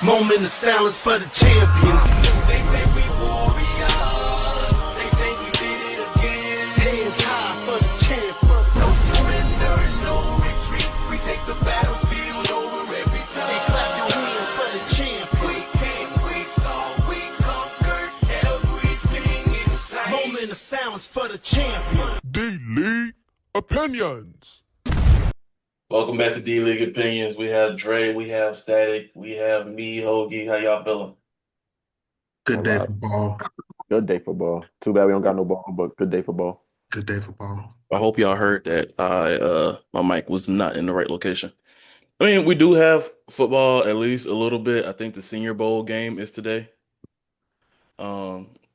Moment of silence for the champions. They say we warriors. They say we did it again. Hands high for the champion. No surrender, no retreat. We take the battlefield over every Hey, time. clap your hands for the champion. We came, we saw, we conquered everything in sight. Moment of silence for the champion. D-League Opinions. Welcome back to D League Opinions. We have Dre, we have Static, we have me, Hoagie. How y'all feeling? Good All day right. for ball. Good day for ball. Too bad we don't got no ball, but good day for ball. Good day for ball. I hope y'all heard that my mic was not in the right location. I mean, we do have football at least a little bit. I think the Senior Bowl game is today.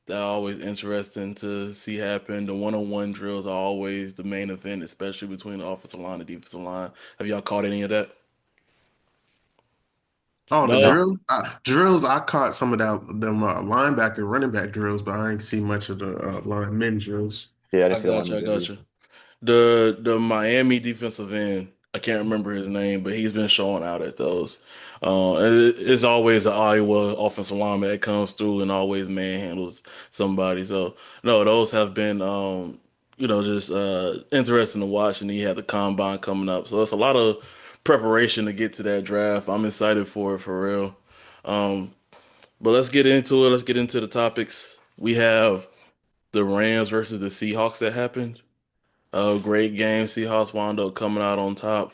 That always interesting to see happen. The one-on-one drills are always the main event, especially between the offensive line and defensive line. Have y'all caught any of that? Oh, the No. drills. I caught some of them linebacker, running back drills, but I ain't see much of the linemen drills. Yeah, I I didn't see the got line you. I got movie. you. The Miami defensive end, I can't remember his name, but he's been showing out at those. It's always an Iowa offensive lineman that comes through and always manhandles somebody. So no, those have been just interesting to watch. And then you have the combine coming up, so it's a lot of preparation to get to that draft. I'm excited for it for real. Um, but let's get into it. Let's get into the topics. We have the Rams versus the Seahawks that happened. Great game. Seahawks wound up coming out on top.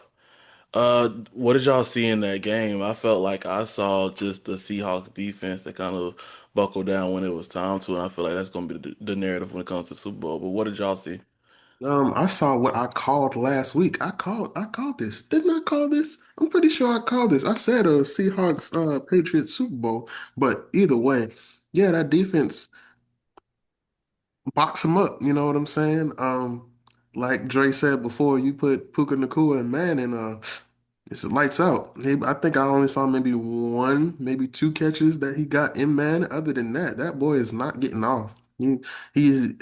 What did y'all see in that game? I felt like I saw just the Seahawks defense that kind of buckled down when it was time to, and I feel like that's going to be the narrative when it comes to Super Bowl. But what did y'all see? I saw what I called last week. I called this. Didn't I call this? I'm pretty sure I called this. I said a Seahawks Patriots Super Bowl, but either way, yeah, that defense box them up. You know what I'm saying? Like Dre said before, you put Puka Nacua and man, and it's lights out. I think I only saw maybe one, maybe two catches that he got in man. Other than that, that boy is not getting off. He's he's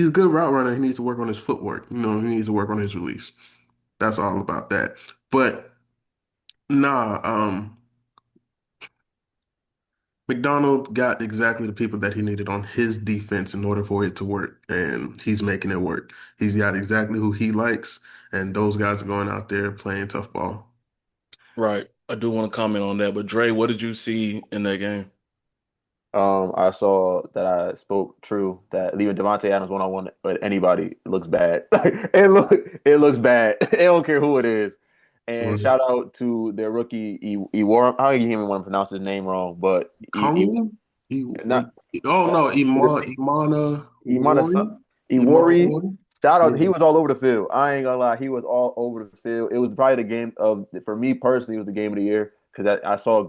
a good route runner. He needs to work on his footwork. You know, he needs to work on his release. That's all about that. But nah, McDonald got exactly the people that he needed on his defense in order for it to work, and he's making it work. He's got exactly who he likes, and those guys are going out there playing tough ball. Right. I do want to comment on that. But Dre, what did you see in that game? I saw that I spoke true that leaving Devontae Adams one on one with anybody looks bad. It looks bad. They don't care who it is. And Or shout out to their rookie Iwar. I don't even want to pronounce his name wrong, but Kongwu? not Oh no, the Imana Imana Wari? Imana Iwari. Wari? Shout Yeah. out, he was all over the field. I ain't gonna lie, he was all over the field. It was probably the game of, for me personally, it was the game of the year because I saw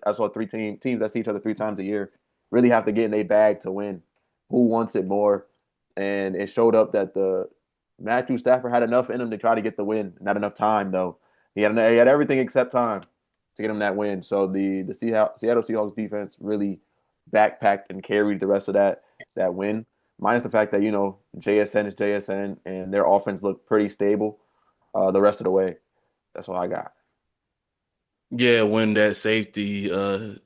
I saw teams that see each other three times a year really have to get in a bag to win. Who wants it more? And it showed up that the Matthew Stafford had enough in him to try to get the win. Not enough time though. He had everything except time to get him that win. So the Seattle Seahawks defense really backpacked and carried the rest of that win. Minus the fact that JSN is JSN and their offense looked pretty stable the rest of the way. That's all I got. Yeah, when that safety,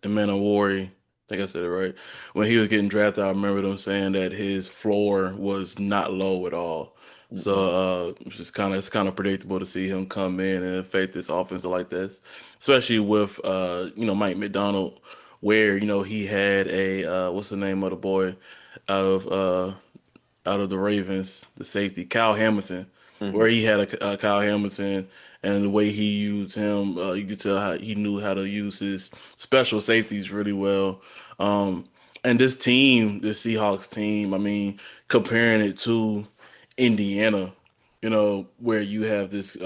Emmanuel Wari, I think I said it right. When he was getting drafted, I remember them saying that his floor was not low at all. Mm-mm. So it's kind of predictable to see him come in and affect this offense like this, especially with Mike McDonald, where he had a what's the name of the boy out of uh out of the Ravens, the safety, Kyle Hamilton, where Hmm. he had a Kyle Hamilton, and the way he used him, you could tell how he knew how to use his special safeties really well. Um, and this team, the Seahawks team, I mean, comparing it to Indiana, where you have this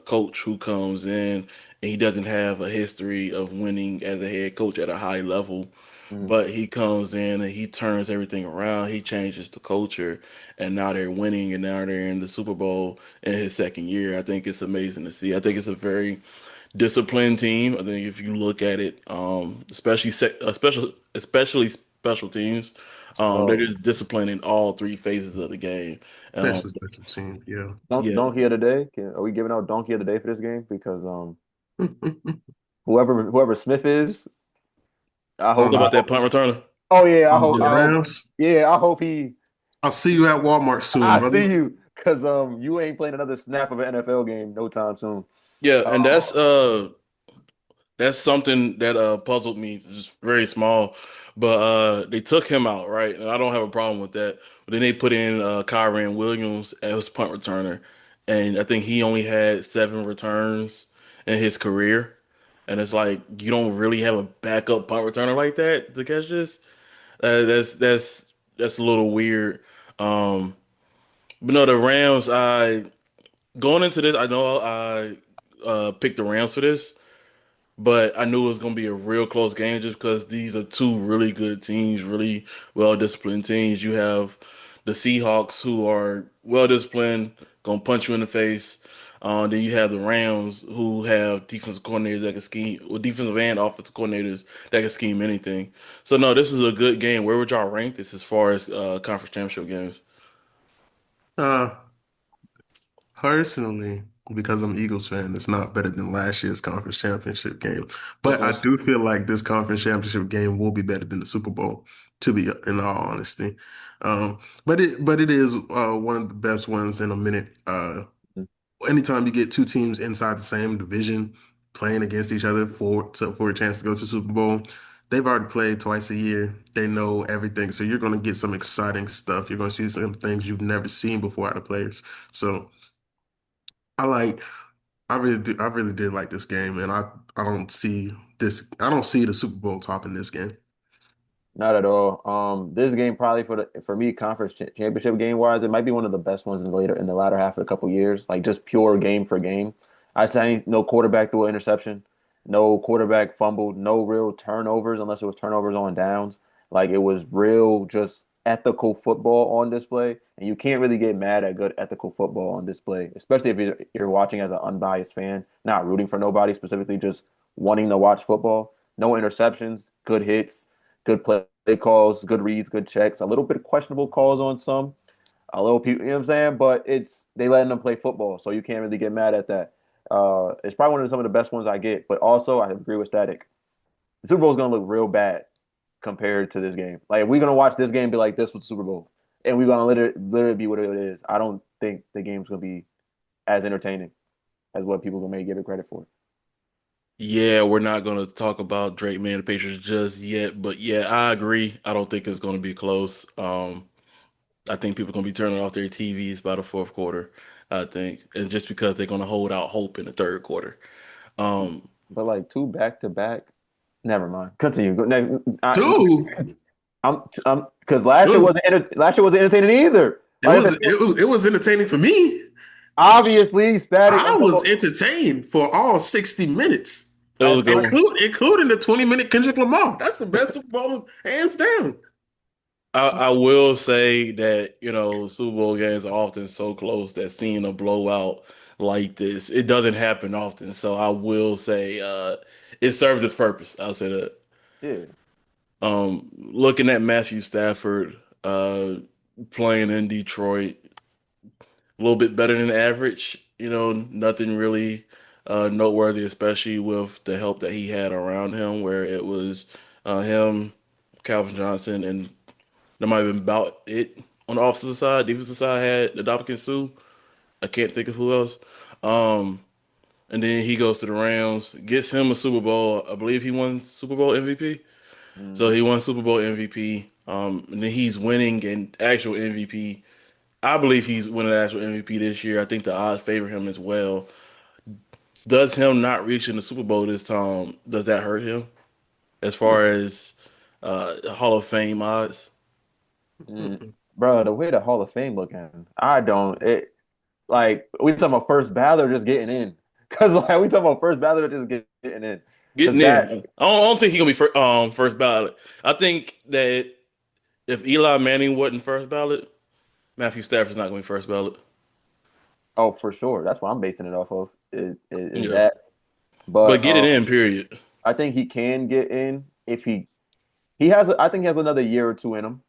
coach who comes in and he doesn't have a history of winning as a head coach at a high level, Hmm. but he comes in and he turns everything around. He changes the culture, and now they're winning, and now they're in the Super Bowl in his second year. I think it's amazing to see. I think it's a very disciplined team. I think if you look at it, especially special teams, they're Oh, just disciplined in all three phases of the game. Um, Especially second team, yeah, donkey of the day. Are we giving out donkey of the day for this game? Because yeah. whoever Smith is, I What hope. Um, about that punt returner? Oh yeah, I for hope. the I hope. Rams. Yeah, I hope he. I'll see you at Walmart soon, I brother. see you because you ain't playing another snap of an NFL game no time soon. Yeah, Uh, and that's something that puzzled me. It's just very small, but they took him out, right? And I don't have a problem with that. But then they put in Kyron Williams as punt returner, and I think he only had 7 returns in his career. And it's like you don't really have a backup punt returner like that to catch this. That's a little weird. Um, but no, the Rams. I going into this, I know I picked the Rams for this. But I knew it was going to be a real close game just because these are two really good teams, really well disciplined teams. You have the Seahawks who are well disciplined, going to punch you in the face. Then you have the Rams who have defensive coordinators that can scheme, or defensive and offensive coordinators that can scheme anything. So no, this is a good game. Where would y'all rank this as far as conference championship games? Uh, Personally, because I'm an Eagles fan, it's not better than last year's conference championship game. I was But gonna I s- do feel like this conference championship game will be better than the Super Bowl, to be in all honesty. But it is one of the best ones in a minute. Anytime you get two teams inside the same division playing against each other for a chance to go to Super Bowl, they've already played twice a year. They know everything, so you're going to get some exciting stuff. You're going to see some things you've never seen before out of players. So. I like I really did like this game, and I don't see I don't see the Super Bowl topping this game. Not at all. This game probably for me conference championship game wise, it might be one of the best ones in the latter half of a couple years. Like just pure game for game. I say no quarterback threw an interception, no quarterback fumbled, no real turnovers unless it was turnovers on downs. Like it was real, just ethical football on display, and you can't really get mad at good ethical football on display, especially if you're watching as an unbiased fan, not rooting for nobody, specifically just wanting to watch football. No interceptions, good hits, good play calls, good reads, good checks, a little bit of questionable calls on some, a little people, you know what I'm saying? But it's they letting them play football, so you can't really get mad at that. It's probably one of some of the best ones I get, but also I agree with Static. The Super Bowl is gonna look real bad compared to this game. Like we're gonna watch this game and be like, this was the Super Bowl, and we're gonna literally be what it is. I don't think the game's gonna be as entertaining as what people may give it credit for. Yeah, we're not going to talk about Drake Man the Patriots just yet, but yeah, I agree. I don't think it's going to be close. I think people are going to be turning off their TVs by the fourth quarter. I think, and just because they're going to hold out hope in the third quarter. Um, But like two back to back, never mind. Continue. Go next. Two, I'm because it was last year wasn't entertaining either. Like I said, it was entertaining for me. obviously static. I was entertained for all 60 minutes, it was a good one. including the 20-minute Kendrick Lamar. That's the best Super Bowl, hands down. I will say that, Super Bowl games are often so close that seeing a blowout like this, it doesn't happen often. So I will say, it served its purpose. I'll say that. Yeah. Looking at Matthew Stafford, playing in Detroit, a little bit better than average. Nothing really noteworthy, especially with the help that he had around him, where it was him, Calvin Johnson, and that might have been about it on the offensive side. Defensive side had the Dominican Sue. I can't think of who else. Um, and then he goes to the Rams, gets him a Super Bowl. I believe he won Super Bowl MVP. So Hmm. he won Super Bowl MVP. And then he's winning an actual MVP. I believe he's winning an actual MVP this year. I think the odds favor him as well. Does him not reaching the Super Bowl this time, does that hurt him as far as Hall of Fame odds? Mm. Bro, the way the Hall of Fame looking, I don't. It like we talking about first ballot or just getting in? Because like we talking about first ballot or just getting in? Because Getting in. I don't think he's gonna be first ballot. I think that if Eli Manning wasn't first ballot, Matthew Stafford's not gonna be first ballot. oh, for sure, that's what I'm basing it off of. Is Yeah, that? but But get it in. Period. I think he can get in if he has. I think he has another year or two in him,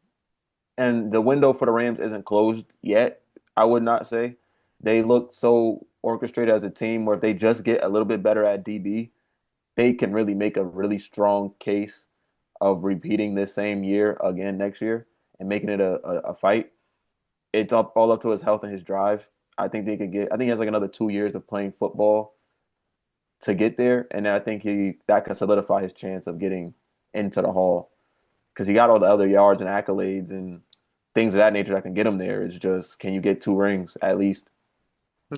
and the window for the Rams isn't closed yet. I would not say they look so orchestrated as a team where if they just get a little bit better at DB, they can really make a really strong case of repeating this same year again next year and making it a fight. It's all up to his health and his drive. I think they could get. I think he has like another 2 years of playing football to get there, and I think he that could solidify his chance of getting into the Hall because he got all the other yards and accolades and things of that nature that can get him there. It's just can you get 2 rings at least? I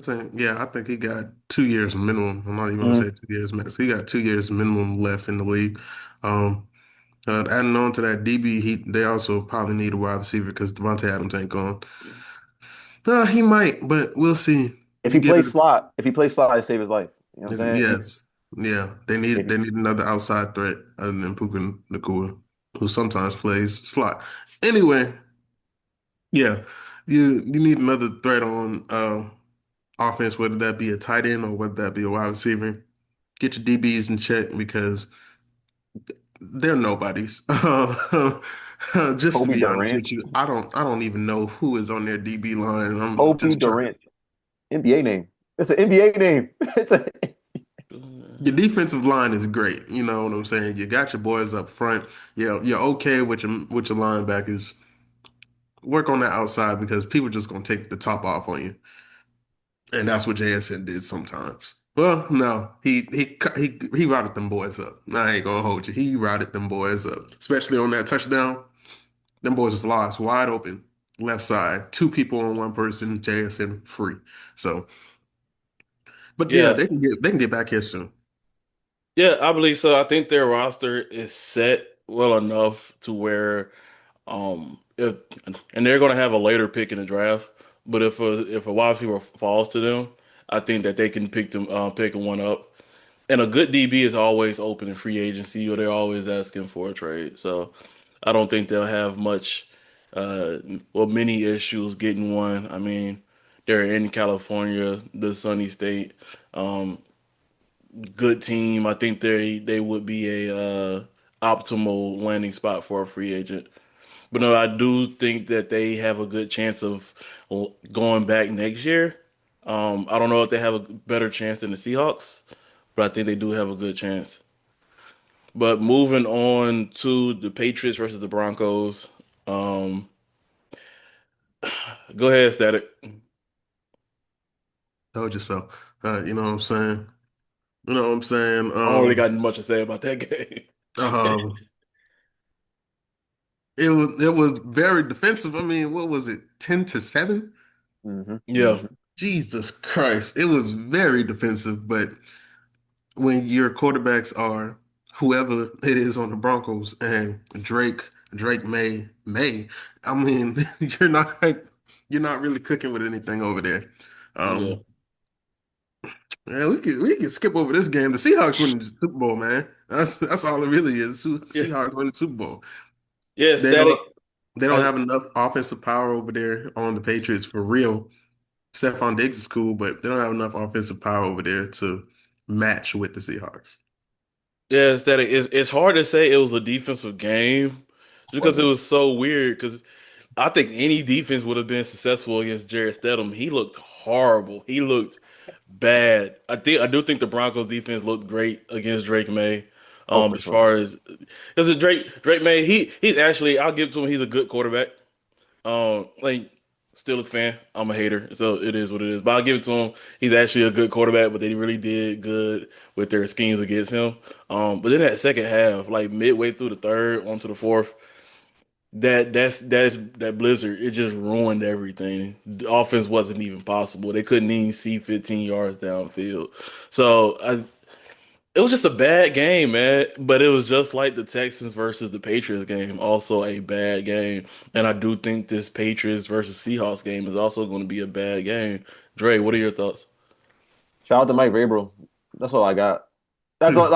think he got 2 years minimum. I'm not even gonna Mhm. say 2 years max. He got 2 years minimum left in the league. Um, Adding on to that, DB, they also probably need a wide receiver because Devontae Adams ain't going. He might, but we'll see. If You he get plays it. slot, if he plays slot, it save his life. You know what I'm saying? Yes, yeah. If They need another outside threat other than Puka Nacua, who sometimes plays slot. Anyway, yeah, you need another threat on offense, whether that be a tight end or whether that be a wide receiver. Get your DBs in check because they're nobodies. Just to Kobe be honest Durant, with you, I don't even know who is on their DB line. I'm Kobe just trying. Durant, NBA name. It's an NBA name. It's a Your defensive line is great. You know what I'm saying? You got your boys up front. You're okay with your linebackers. Work on that outside because people just gonna take the top off on you, and that's what JSN did sometimes. Well, no, he routed them boys up. I ain't gonna hold you. He routed them boys up, especially on that touchdown. Them boys was lost wide open, left side, two people on one person. JSN free. So, but yeah, Yeah, they can get back here soon. yeah, I believe so. I think their roster is set well enough to where if and they're gonna have a later pick in the draft, but if a wide receiver falls to them, I think that they can pick one up. And a good DB is always open in free agency, or they're always asking for a trade. So I don't think they'll have much, uh, many issues getting one. I mean, they're in California, the sunny state. Um, Good team. I think they would be a optimal landing spot for a free agent. But no, I do think that they have a good chance of going back next year. I don't know if they have a better chance than the Seahawks, but I think they do have a good chance. But moving on to the Patriots versus the Broncos. Um, Go ahead, Static. Told you so. You know what I'm saying? You know what I'm saying? I don't really got much to say about that game. Um, it was very defensive. I mean, what was it? 10-7? hmm Yeah, hmm Jesus Christ. It was very defensive, but when your quarterbacks are whoever it is on the Broncos and Drake May, I mean, you're not really cooking with anything over there. yeah, Um, Man, we can skip over this game. The Seahawks win the Super Bowl, man. That's all it really is. yeah, Seahawks win the Super Bowl. yeah. They Static. don't they don't I, have enough offensive power over there on the Patriots for real. Stephon Diggs is cool, but they don't have enough offensive power over there to match with the Seahawks. yeah, Static. It's hard to say it was a defensive game because it wasn't. was so weird. Because I think any defense would have been successful against Jarrett Stidham. He looked horrible. He looked bad. I do think the Broncos defense looked great against Drake May. Oh, for As sure. far as because Drake May, he's actually I'll give it to him. He's a good quarterback. Like Steelers fan, I'm a hater, so it is what it is. But I'll give it to him. He's actually a good quarterback, but they really did good with their schemes against him. But then that second half, like midway through the third, onto the fourth, that blizzard, it just ruined everything. The offense wasn't even possible. They couldn't even see 15 yards downfield. So it was just a bad game, man. But it was just like the Texans versus the Patriots game, also a bad game. And I do think this Patriots versus Seahawks game is also going to be a bad game. Dre, what are your thoughts? Shout out to Mike Vrabel. That's all I got. That's all.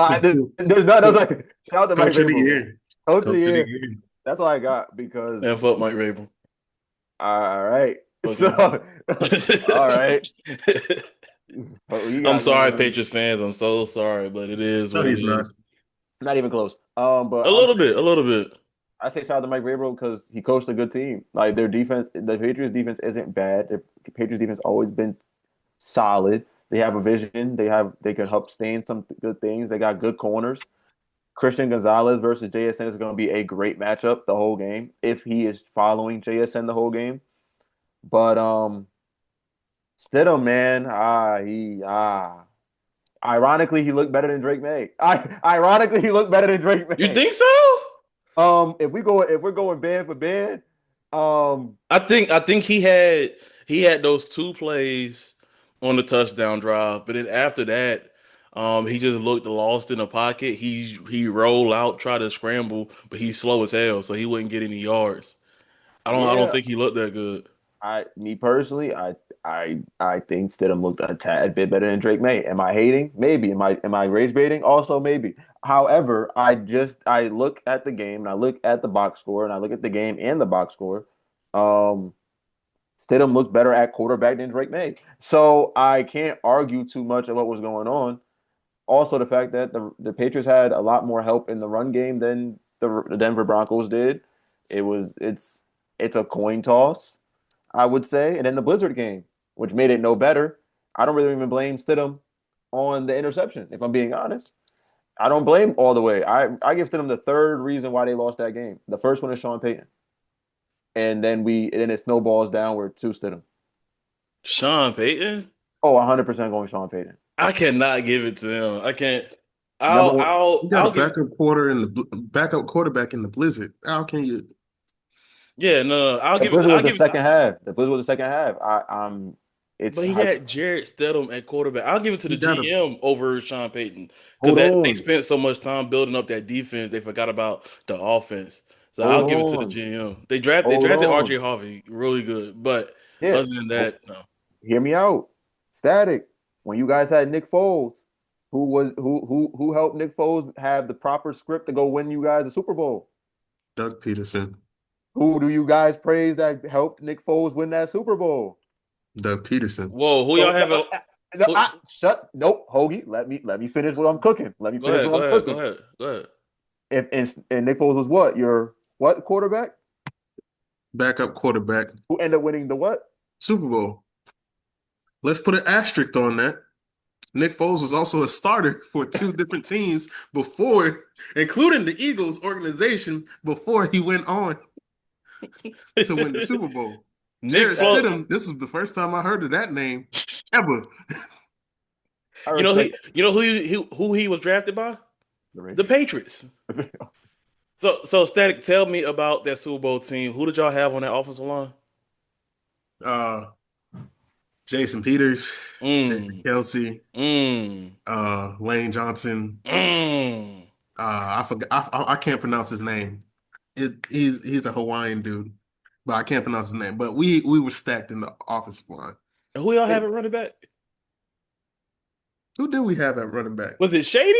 There's not. That's like shout out to Mike Coach of the Vrabel, year. coach of the Coach of the year. year. That's all I got because Man, fuck Mike Rabel. all right. Fuck So him. all right. But you I'm got sorry, going. Patriots fans. I'm so sorry, but it is No, what it he's not. is. Not even close. But A little bit, a little bit. I say shout out to Mike Vrabel because he coached a good team. Like their defense, the Patriots defense isn't bad. The Patriots defense always been solid. They have a vision. They can help sustain some good things. They got good corners. Christian Gonzalez versus JSN is going to be a great matchup the whole game if he is following JSN the whole game. But Stidham, man, ironically, he looked better than Drake May. Ironically, he looked better than Drake You May. think so? If we're going band for band, um, I think he had those two plays on the touchdown drive, but then after that, he just looked lost in the pocket. He rolled out, tried to scramble, but he's slow as hell, so he wouldn't get any yards. I don't yeah, think he looked that good. me personally, I think Stidham looked a tad bit better than Drake May. Am I hating? Maybe. Am I rage baiting? Also, maybe. However, I look at the game and I look at the box score and I look at the game and the box score. Um, Stidham looked better at quarterback than Drake May. So I can't argue too much of what was going on. Also, the fact that the Patriots had a lot more help in the run game than the Denver Broncos did. It's a coin toss, I would say. And then the Blizzard game, which made it no better. I don't really even blame Stidham on the interception, if I'm being honest. I don't blame all the way. I give Stidham the third reason why they lost that game. The first one is Sean Payton. And then it snowballs downward to Stidham. Sean Payton? Oh, 100% going Sean Payton. I cannot give it to him. I can't. Number I'll one, You I'll got a I'll give. backup quarterback in the Blizzard. How can you? Yeah, no, I'll the give it Blizzard to was I'll the give it to, second half. The Blizzard was the second half. It's but he had Jared Stidham at quarterback. I'll give it to the You got a GM over Sean Payton because hold that they on, spent so much time building up that defense, they forgot about the offense. So hold I'll give it to the on, GM. They drafted hold RJ on. Harvey really good, but Yeah, other than that, no. hear me out. Static. When you guys had Nick Foles, who helped Nick Foles have the proper script to go win you guys a Super Bowl? Doug Peterson. Who do you guys praise that helped Nick Foles win that Super Bowl? Doug Peterson. Whoa, who y'all So have? Who, shut. Nope, Hoagie. Let me finish what I'm cooking. Let me go finish ahead, what go I'm ahead, go cooking. ahead, go ahead. If and Nick Foles was what your what quarterback Backup quarterback. who ended up winning the what? Super Bowl. Let's put an asterisk on that. Nick Foles was also a starter for two different teams before, including the Eagles organization, before he went on to win the Super Bowl. Nick Jared Foles. Stidham, this was the first time I heard of that name ever. I You know respect who he was drafted by? the The Raiders. Patriots. So Static, tell me about that Super Bowl team. Who did y'all have on that offensive line? Uh, Jason Peters, Jason Mm, Kelsey, mm, Lane Johnson. mm. I forgot. I can't pronounce his name. He's a Hawaiian dude, but I can't pronounce his name. But we were stacked in the offensive line. And who y'all have Hey, at running back? Who did we have at running back? Was it Shady?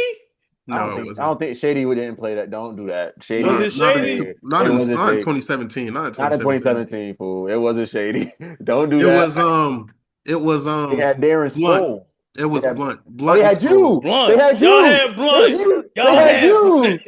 No, it I wasn't. don't think Shady didn't play that. Don't do that. Was Shady. it Shady? It wasn't Not in Shady. 2017. Not in Not in 2017. 2017, fool. It wasn't Shady. Don't do It that. was it was They had Darren Blunt. Sproles. It They was had, Blunt. oh, they Blunt and had Sproles. you. They Blunt. had Y'all you. had They had Blunt. you. They Y'all had had you. Blunt.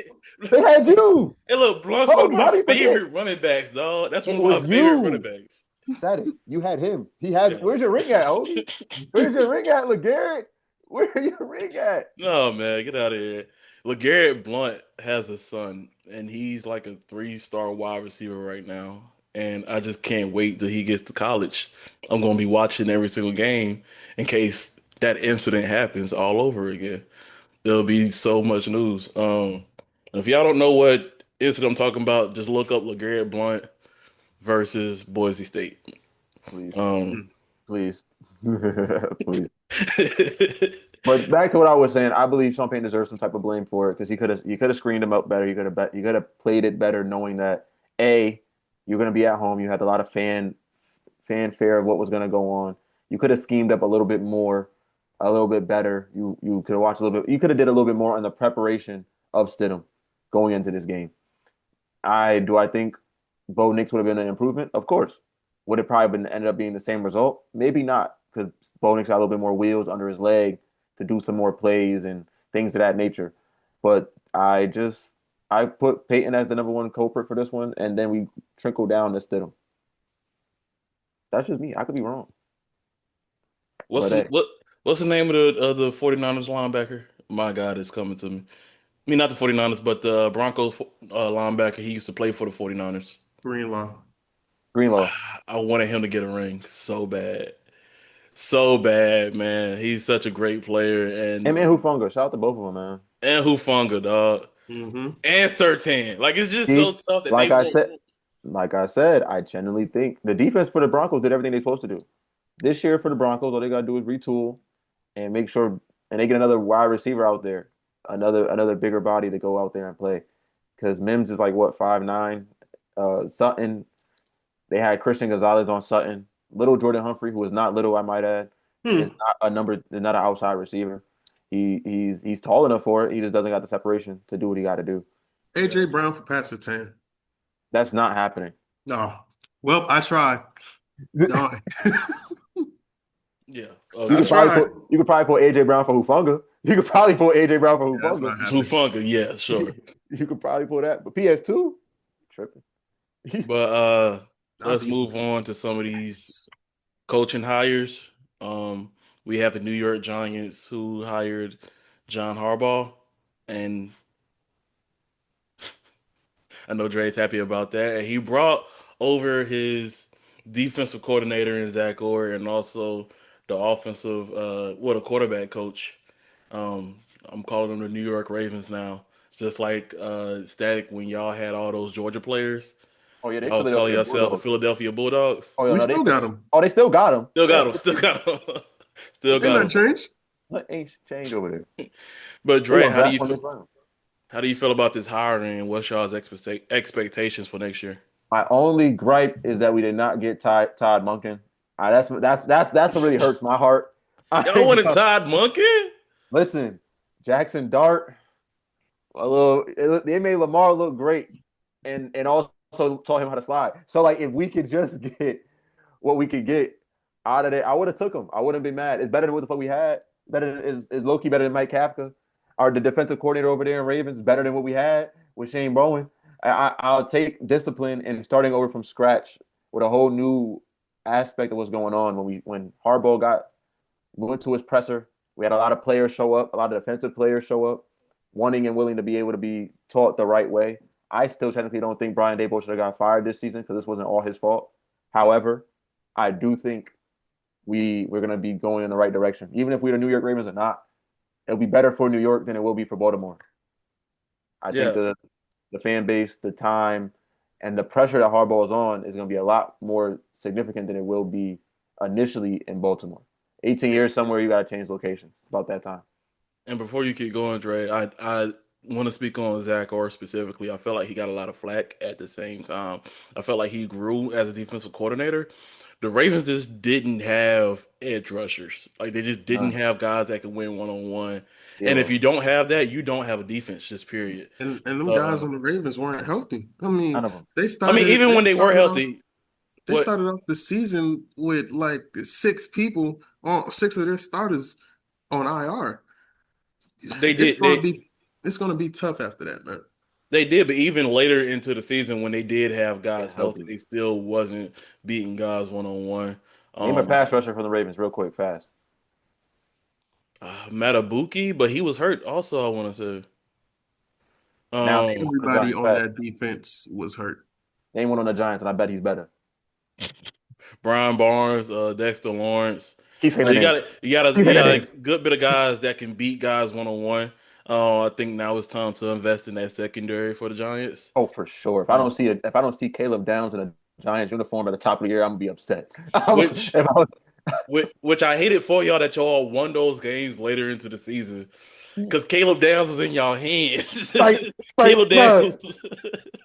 They had you. Hey, look, Blunt's one of Hoagie, my how do you forget? favorite running backs, dog. That's one It of my was favorite running you. backs. Static. You had him. He has. Yeah. Where's your ring at, Hoagie? Where's your ring at, LeGarrette? Where's your ring at? No, man, get out of here. LeGarrette Blunt has a son, and he's like a three-star wide receiver right now. And I just can't wait till he gets to college. I'm gonna be watching every single game in case that incident happens all over again. There'll be so much news. If y'all don't know what incident I'm talking about, just look up LeGarrette Blunt versus Boise State. Please, Um, please, please. But back to what I was saying, I believe Sean Payne deserves some type of blame for it because he could have screened him up better. You could have played it better, knowing that you're going to be at home. You had a lot of fanfare of what was going to go on. You could have schemed up a little bit more, a little bit better. You could have watched a little bit. You could have did a little bit more on the preparation of Stidham going into this game. I think Bo Nix would have been an improvement? Of course. Would it probably been ended up being the same result? Maybe not, because Bo Nix got a little bit more wheels under his leg to do some more plays and things of that nature. But I put Peyton as the number one culprit for this one, and then we trickle down to Stidham. That's just me. I could be wrong. what's But some, hey, what What's the name of the 49ers linebacker? My God, it's coming to me. I mean, not the 49ers, but the Broncos linebacker. He used to play for the 49ers. Greenlaw. Greenlaw. I wanted him to get a ring so bad. So bad, man. He's such a great player. Him and Hufunga. Shout out to both of them, man. And Hufanga, dog. Mm-hmm. And Sertan. Like, it's just so See, tough that they like I won't. said, I genuinely think the defense for the Broncos did everything they're supposed to do. This year for the Broncos, all they gotta do is retool and make sure, and they get another wide receiver out there, another bigger body to go out there and play. Because Mims is like what 5'9". Sutton, they had Christian Gonzalez on Sutton. Little Jordan Humphrey, who is not little, I might add, is Hmm. not an outside receiver. He's tall enough for it. He just doesn't got the separation to do what he got to do. AJ Brown for Pat Surtain. That's not happening. No. Well, I tried. Darn. Yeah. You I could Okay. probably tried. put AJ Brown for Hufanga. You could probably put AJ Brown for Yeah, that's Hufanga. not happening. Hufanga, yeah, sure. You could probably pull that. But PS2, tripping. But Our let's defense. move on to some of these coaching hires. We have the New York Giants who hired John Harbaugh, and I know Dre's happy about that. And he brought over his defensive coordinator in Zach Orr, and also the offensive, the quarterback coach. I'm calling them the New York Ravens now, just like Static when y'all had all those Georgia players. Oh yeah, they Y'all was calling Philadelphia yourself the Bulldogs. Philadelphia Bulldogs. Oh yeah, We no, still got him. they still got him. Still got Yeah, them. Still got them. Still Ain't got nothing them. changed. what ain't change over there? But They Dre, gonna draft one this round. how do you feel about this hiring? And what's y'all's expectations for next year? My only gripe is that we did not get Todd Monken. That's what really hurts my heart. Y'all I wanted Todd Monkey? listen, Jackson Dart, they made Lamar look great, and also taught him how to slide. So like, if we could just get what we could get out of there, I would have took him. I wouldn't be mad. It's better than what the fuck we had. Better than, is Loki better than Mike Kafka? Or the defensive coordinator over there in Ravens better than what we had with Shane Bowen? I'll take discipline and starting over from scratch with a whole new aspect of what's going on when Harbaugh went to his presser. We had a lot of players show up, a lot of defensive players show up, wanting and willing to be able to be taught the right way. I still technically don't think Brian Daboll should have got fired this season because this wasn't all his fault. However, I do think we're gonna be going in the right direction. Even if we're the New York Ravens or not, it'll be better for New York than it will be for Baltimore. I think Yeah. the fan base, the time, and the pressure that Harbaugh is on is going to be a lot more significant than it will be initially in Baltimore. 18 years somewhere, you got to change locations about that time. And before you keep going, Dre, I want to speak on Zach Orr specifically. I felt like he got a lot of flack at the same time. I felt like he grew as a defensive coordinator. The Ravens just didn't have edge rushers. Like they just didn't None. have guys that could win one on one. And if Zero. you don't have that, you don't have a defense. Just period. And them guys Uh, on the Ravens weren't healthy. I None mean, of them. I mean, even when they were healthy, they what started off the season with like six people on six of their starters on IR. they It's did, gonna be it's gonna be tough after that, man. they did, but even later into the season when they did have Yeah, guys healthy, healthy. they still wasn't beating guys one on one. Name a pass rusher from the Ravens real quick, fast. Matabuki, but he was hurt also, I want to say. Now name one on the Everybody Giants, on fast. that defense was hurt. Name one on the Giants, and I bet he's better. Brian Barnes, Dexter Lawrence. Keep saying the names. Keep You saying the got a names. good bit of guys that can beat guys one on one. I think now it's time to invest in that secondary for the Giants. Oh, for sure. Um, If I don't see Caleb Downs in a Giants uniform at the top of the year, I'm gonna be upset. which If I was, which I hated for y'all that y'all won those games later into the season because Caleb Downs was in y'all hands. like, Caleb bro, Downs.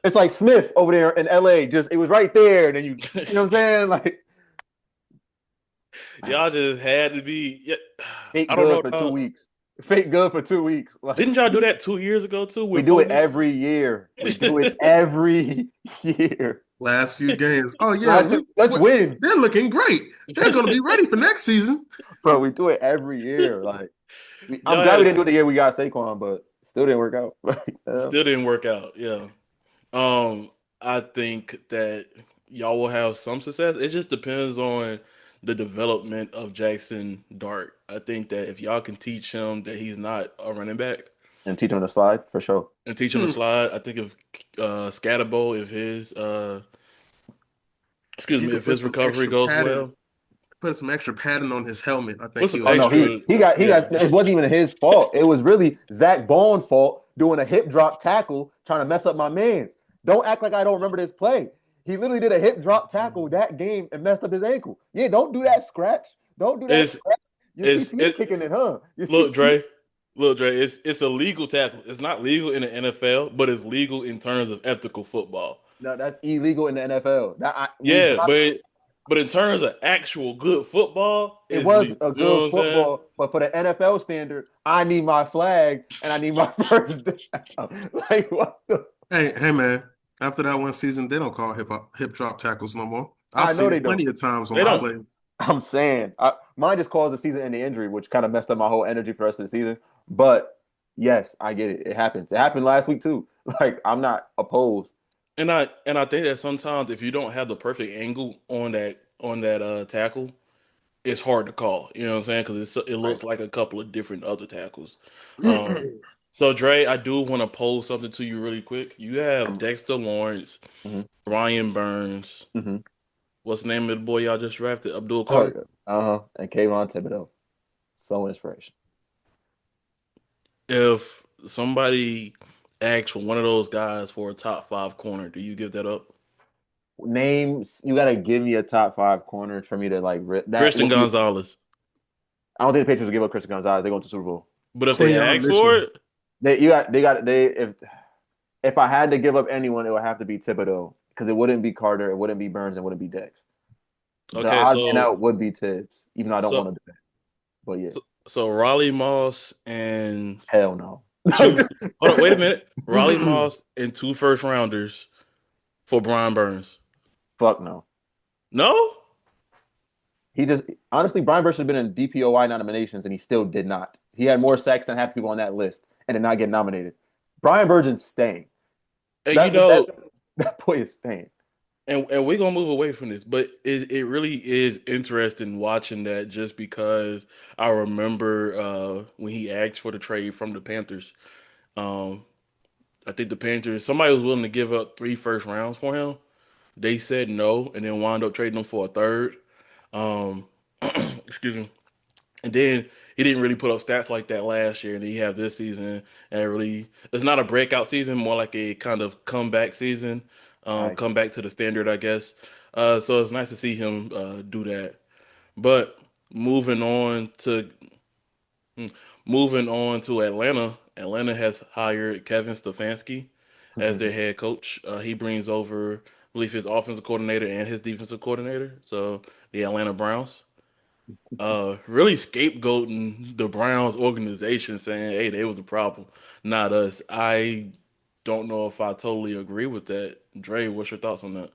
it's like Smith over there in LA. Just it was right there, and then you know what I'm saying? Like Y'all just had to be. Yeah, fake I don't good know. for two Dog. weeks. Fake good for 2 weeks. Like Didn't y'all do that 2 years ago too we with do Bo it Nix? every year. We do it every year. Last few games. Oh yeah, Let's win, they're looking great. They're gonna be ready for next season. bro. We do it every year. Like I'm Y'all glad we had didn't do it the year we got Saquon, but still didn't work out. still didn't work out. Yeah. I think that y'all will have some success. It just depends on the development of Jackson Dart. I think that if y'all can teach him that he's not a running back And teach him to slide for sure. and teach him to Hmm. slide, I think if Scatterbo, if his excuse You me, could if put his some recovery extra goes padding, well, put some extra padding on his helmet. I put think some he'll Oh no, be he extra, he got he yeah, got. It wasn't even his fault. It was really Zach Bone's fault doing a hip drop tackle, trying to mess up my man's. Don't act like I don't remember this play. He literally did a hip drop tackle that game and messed up his ankle. Yeah, don't do that scratch. Don't do that it's scratch. Your it's CTE it. kicking it, huh? Your Look, CTE. Dre, look, Dre, it's a legal tackle. It's not legal in the NFL, but it's legal in terms of ethical football. No, that's illegal in the NFL. We Yeah, dropped. but in terms of actual good football, It it's was legal. a You know good what I'm saying? football, but for the NFL standard, I need my flag and I need my first down. Like what the? Hey man, after that one season, they don't call hip drop tackles no more. I've I know seen they it don't. plenty of times on They my don't. plays. I'm saying mine just caused a season-ending injury, which kind of messed up my whole energy for the rest of the season. But yes, I get it. It happens. It happened last week too. Like I'm not opposed. And I think that sometimes if you don't have the perfect angle on that tackle, it's hard to call. You know what I'm saying? Because it Right. looks like a couple of different other tackles. Um, so Dre, I do want to pose something to you really quick. You have Dexter Lawrence, Mhm. Brian Burns. Mhm. What's the name of the boy y'all just drafted? Abdul Oh Carter. yeah. Uh-huh. And Kayvon Thibodeau. So inspiration. If somebody asks for one of those guys for a top five corner, do you give that up? Names, you gotta give me a top five corner for me to like that Christian would be. Gonzalez. I don't think the Patriots will give up Christian Gonzalez. They're going to the Super Bowl. But if they Quinion ask for Mitchell. it, They if I had to give up anyone, it would have to be Thibodeau because it wouldn't be Carter, it wouldn't be Burns, it wouldn't be Dex. The okay, odd man out would be Tibbs, even though I don't so want to do that. But yeah, so Raleigh Moss and hell no. two. Hold on, wait a minute. Raleigh Moss and two first rounders for Brian Burns. Fuck no. No, He just honestly, Brian Burns should have been in DPOY nominations, and he still did not. He had more sacks than half the people on that list, and did not get nominated. Brian Burns is staying. and you That know, that that boy is staying. and we're gonna move away from this, but it really is interesting watching that just because I remember when he asked for the trade from the Panthers. Um, I think the Panthers somebody was willing to give up three first rounds for him. They said no, and then wound up trading him for a third. Um, excuse me. And then he didn't really put up stats like that last year, and then he have this season. And really, it's not a breakout season, more like a kind of comeback season, Nice. come back to the standard, I guess. So it's nice to see him do that. But moving on to hmm, moving on to Atlanta. Atlanta has hired Kevin Stefanski as their head coach. He brings over, I believe, his offensive coordinator and his defensive coordinator. So the Atlanta Browns really scapegoating the Browns organization, saying, "Hey, they was a problem, not us." I don't know if I totally agree with that. Dre, what's your thoughts on that?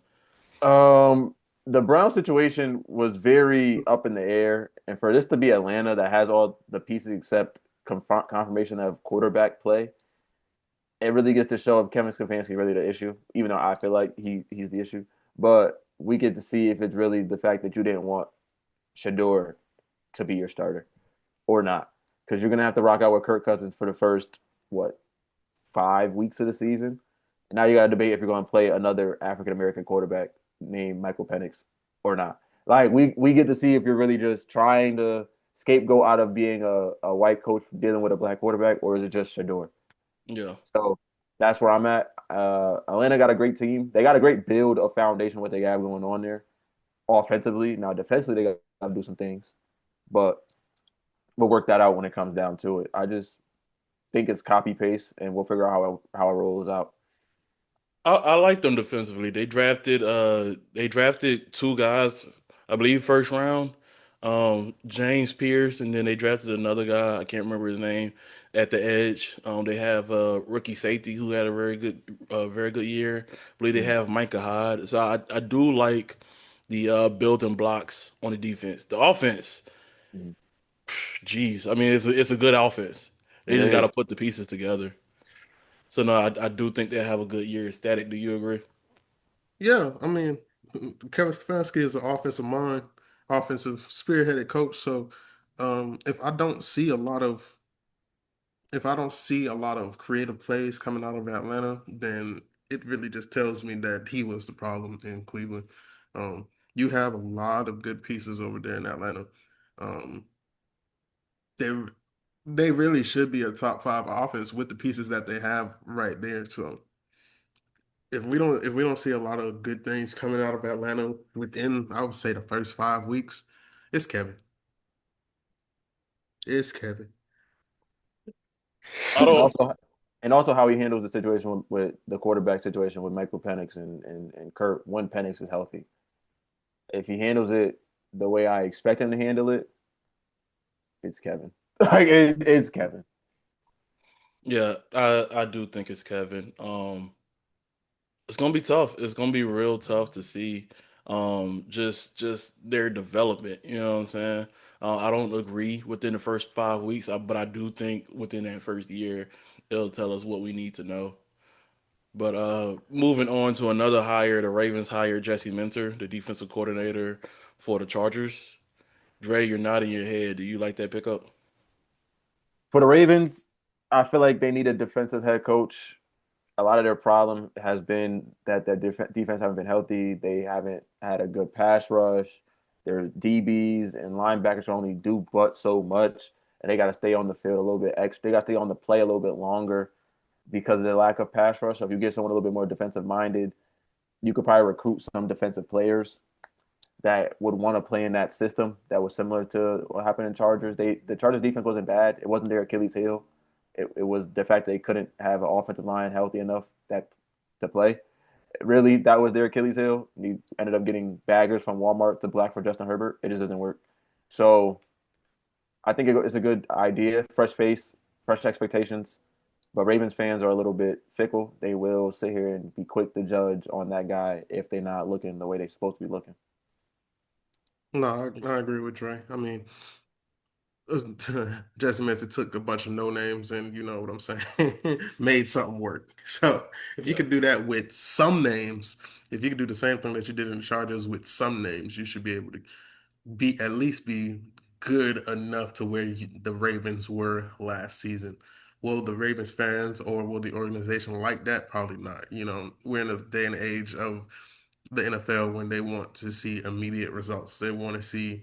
Um, the Brown situation was very up in the air, and for this to be Atlanta that has all the pieces except confirmation of quarterback play, it really gets to show if Kevin Stefanski really the issue. Even though I feel like he's the issue, but we get to see if it's really the fact that you didn't want Shador to be your starter or not, because you're gonna have to rock out with Kirk Cousins for the first what 5 weeks of the season. And now you got to debate if you're going to play another African American quarterback named Michael Penix or not. Like we get to see if you're really just trying to scapegoat out of being a white coach dealing with a black quarterback, or is it just Shador? Yeah, So that's where I'm at. Atlanta got a great team. They got a great build of foundation what they got going on there offensively. Now defensively they got to do some things, but we'll work that out when it comes down to it. I just think it's copy paste, and we'll figure out how it rolls out. I like them defensively. They drafted two guys, I believe, first round, James Pierce, and then they drafted another guy. I can't remember his name at the edge. They have rookie safety who had a very good year. I believe they Mm-hmm. have Micah Hyde. So I do like the building blocks on the defense. The offense, geez, I mean it's a good offense. They It just got to is. put the pieces together. So no, I do think they have a good year. Static, do you agree? Yeah, I mean, Kevin Stefanski is an offensive mind. offensive spearheaded coach. So if I don't see a lot of if I don't see a lot of creative plays coming out of Atlanta, then it really just tells me that he was the problem in Cleveland. You have a lot of good pieces over there in Atlanta. Um, they they really should be a top five offense with the pieces that they have right there. So if we don't see a lot of good things coming out of Atlanta within, I would say, the first 5 weeks, it's Kevin. It's Kevin. I And don't. also, and also how he handles the situation with the quarterback situation with Michael Penix and Kurt when Penix is healthy. If he handles it the way I expect him to handle it, it's Kevin. It's Kevin. Yeah, I do think it's Kevin. It's gonna be tough. It's gonna be real tough to see just their development. You know what I'm saying? I don't agree within the first 5 weeks, but I do think within that first year, it'll tell us what we need to know. But moving on to another hire, the Ravens hired Jesse Minter, the defensive coordinator for the Chargers. Dre, you're nodding your head. Do you like that pickup? For the Ravens, I feel like they need a defensive head coach. A lot of their problem has been that their defense haven't been healthy. They haven't had a good pass rush. Their DBs and linebackers only do but so much, and they got to stay on the field a little bit extra. They got to stay on the play a little bit longer because of the lack of pass rush. So if you get someone a little bit more defensive minded, you could probably recruit some defensive players that would want to play in that system that was similar to what happened in Chargers. The Chargers defense wasn't bad. It wasn't their Achilles heel. It was the fact they couldn't have an offensive line healthy enough that to play. Really, that was their Achilles heel. You ended up getting baggers from Walmart to black for Justin Herbert. It just doesn't work. So I think it's a good idea. Fresh face, fresh expectations. But Ravens fans are a little bit fickle. They will sit here and be quick to judge on that guy if they're not looking the way they're supposed to be looking. No, I agree with Dre. I mean, Jesse Messi took a bunch of no names and you know what I'm saying, made something work. So if you Yeah. could do that with some names, if you could do the same thing that you did in the Chargers with some names, you should be able to be at least be good enough to where the Ravens were last season. Will the Ravens fans or will the organization like that? Probably not. You know, we're in a day and age of the NFL when they want to see immediate results. They want to see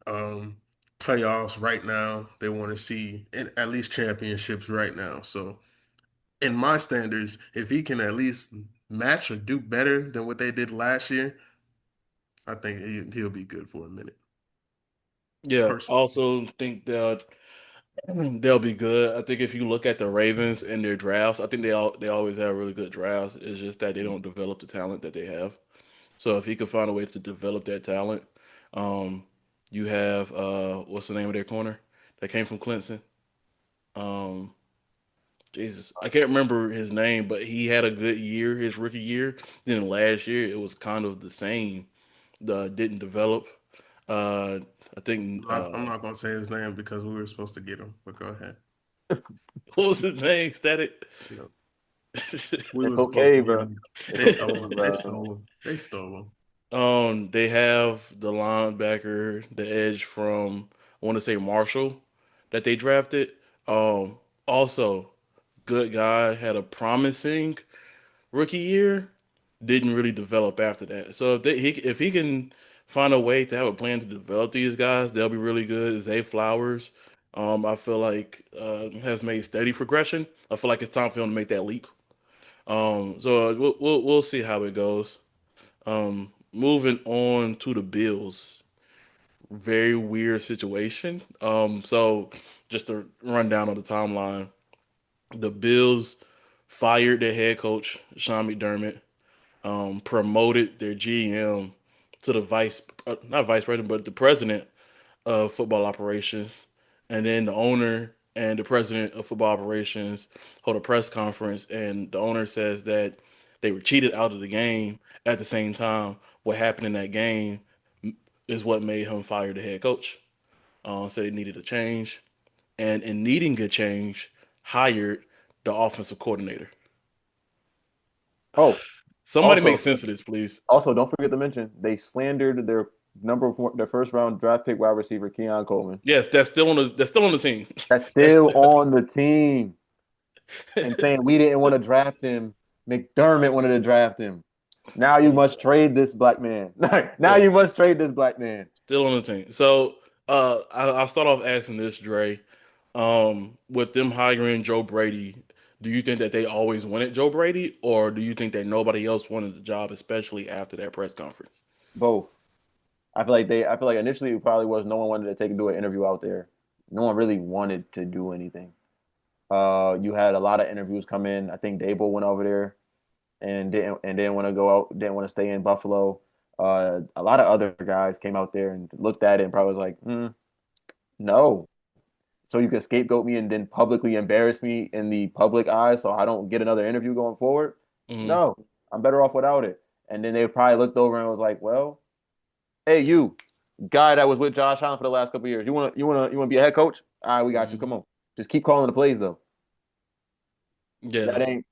um, playoffs right now. They want to see at least championships right now. So, in my standards, if he can at least match or do better than what they did last year, I think he'll be good for a minute. Yeah, I Personally, also think that they'll be good. I think if you look at the Ravens and their drafts, I think they always have really good drafts. It's just that they don't develop the talent that they have. So if he could find a way to develop that talent, um, you have what's the name of their corner that came from Clemson? Um, Jesus, I can't remember his name, but he had a good year his rookie year. Then last year it was kind of the same. Didn't develop. Uh, I think I'm not gonna say his name because we were supposed to get him. But go ahead. what was his name? Static. You know, we It's were supposed to okay, get bro. him. It's They okay, stole him. They bro. stole him. They stole him. They have the linebacker, the edge from I want to say Marshall that they drafted. Um, Also good guy, had a promising rookie year, didn't really develop after that. So if he can find a way to have a plan to develop these guys, they'll be really good. Zay Flowers, I feel like has made steady progression. I feel like it's time for him to make that leap. So we'll see how it goes. Moving on to the Bills. Very weird situation. So just to run down on the timeline, the Bills fired their head coach, Sean McDermott, promoted their GM to the not vice president, but the president of football operations. And then the owner and the president of football operations hold a press conference, and the owner says that they were cheated out of the game. At the same time, what happened in that game is what made him fire the head coach. Said he needed a change, and in needing a change, hired the offensive coordinator. Oh, Somebody make also, sense of this, please. also, don't forget to mention they slandered their number four, the first round draft pick wide receiver Keon Coleman. Yes, that's still on the team. That's That's still on the team and saying we didn't want to draft him. McDermott wanted to draft him. Now you must trade this black man. Now you yes, must trade this black man. still on the team. So I'll start off asking this, Dre. With them hiring Joe Brady, do you think that they always wanted Joe Brady, or do you think that nobody else wanted the job, especially after that press conference? Both. I feel like initially it probably was no one wanted to take do an interview out there. No one really wanted to do anything. You had a lot of interviews come in. I think Dable went over there and didn't want to go out, didn't want to stay in Buffalo. A lot of other guys came out there and looked at it and probably was like, no. So you can scapegoat me and then publicly embarrass me in the public eye so I don't get another interview going forward. Hmm. No, I'm better off without it. And then they probably looked over and was like, well, hey, you guy that was with Josh Allen for the last couple of years, you wanna be a head coach? All right, we got you. Hmm. Come on, just keep calling the plays though. Yeah, That ain't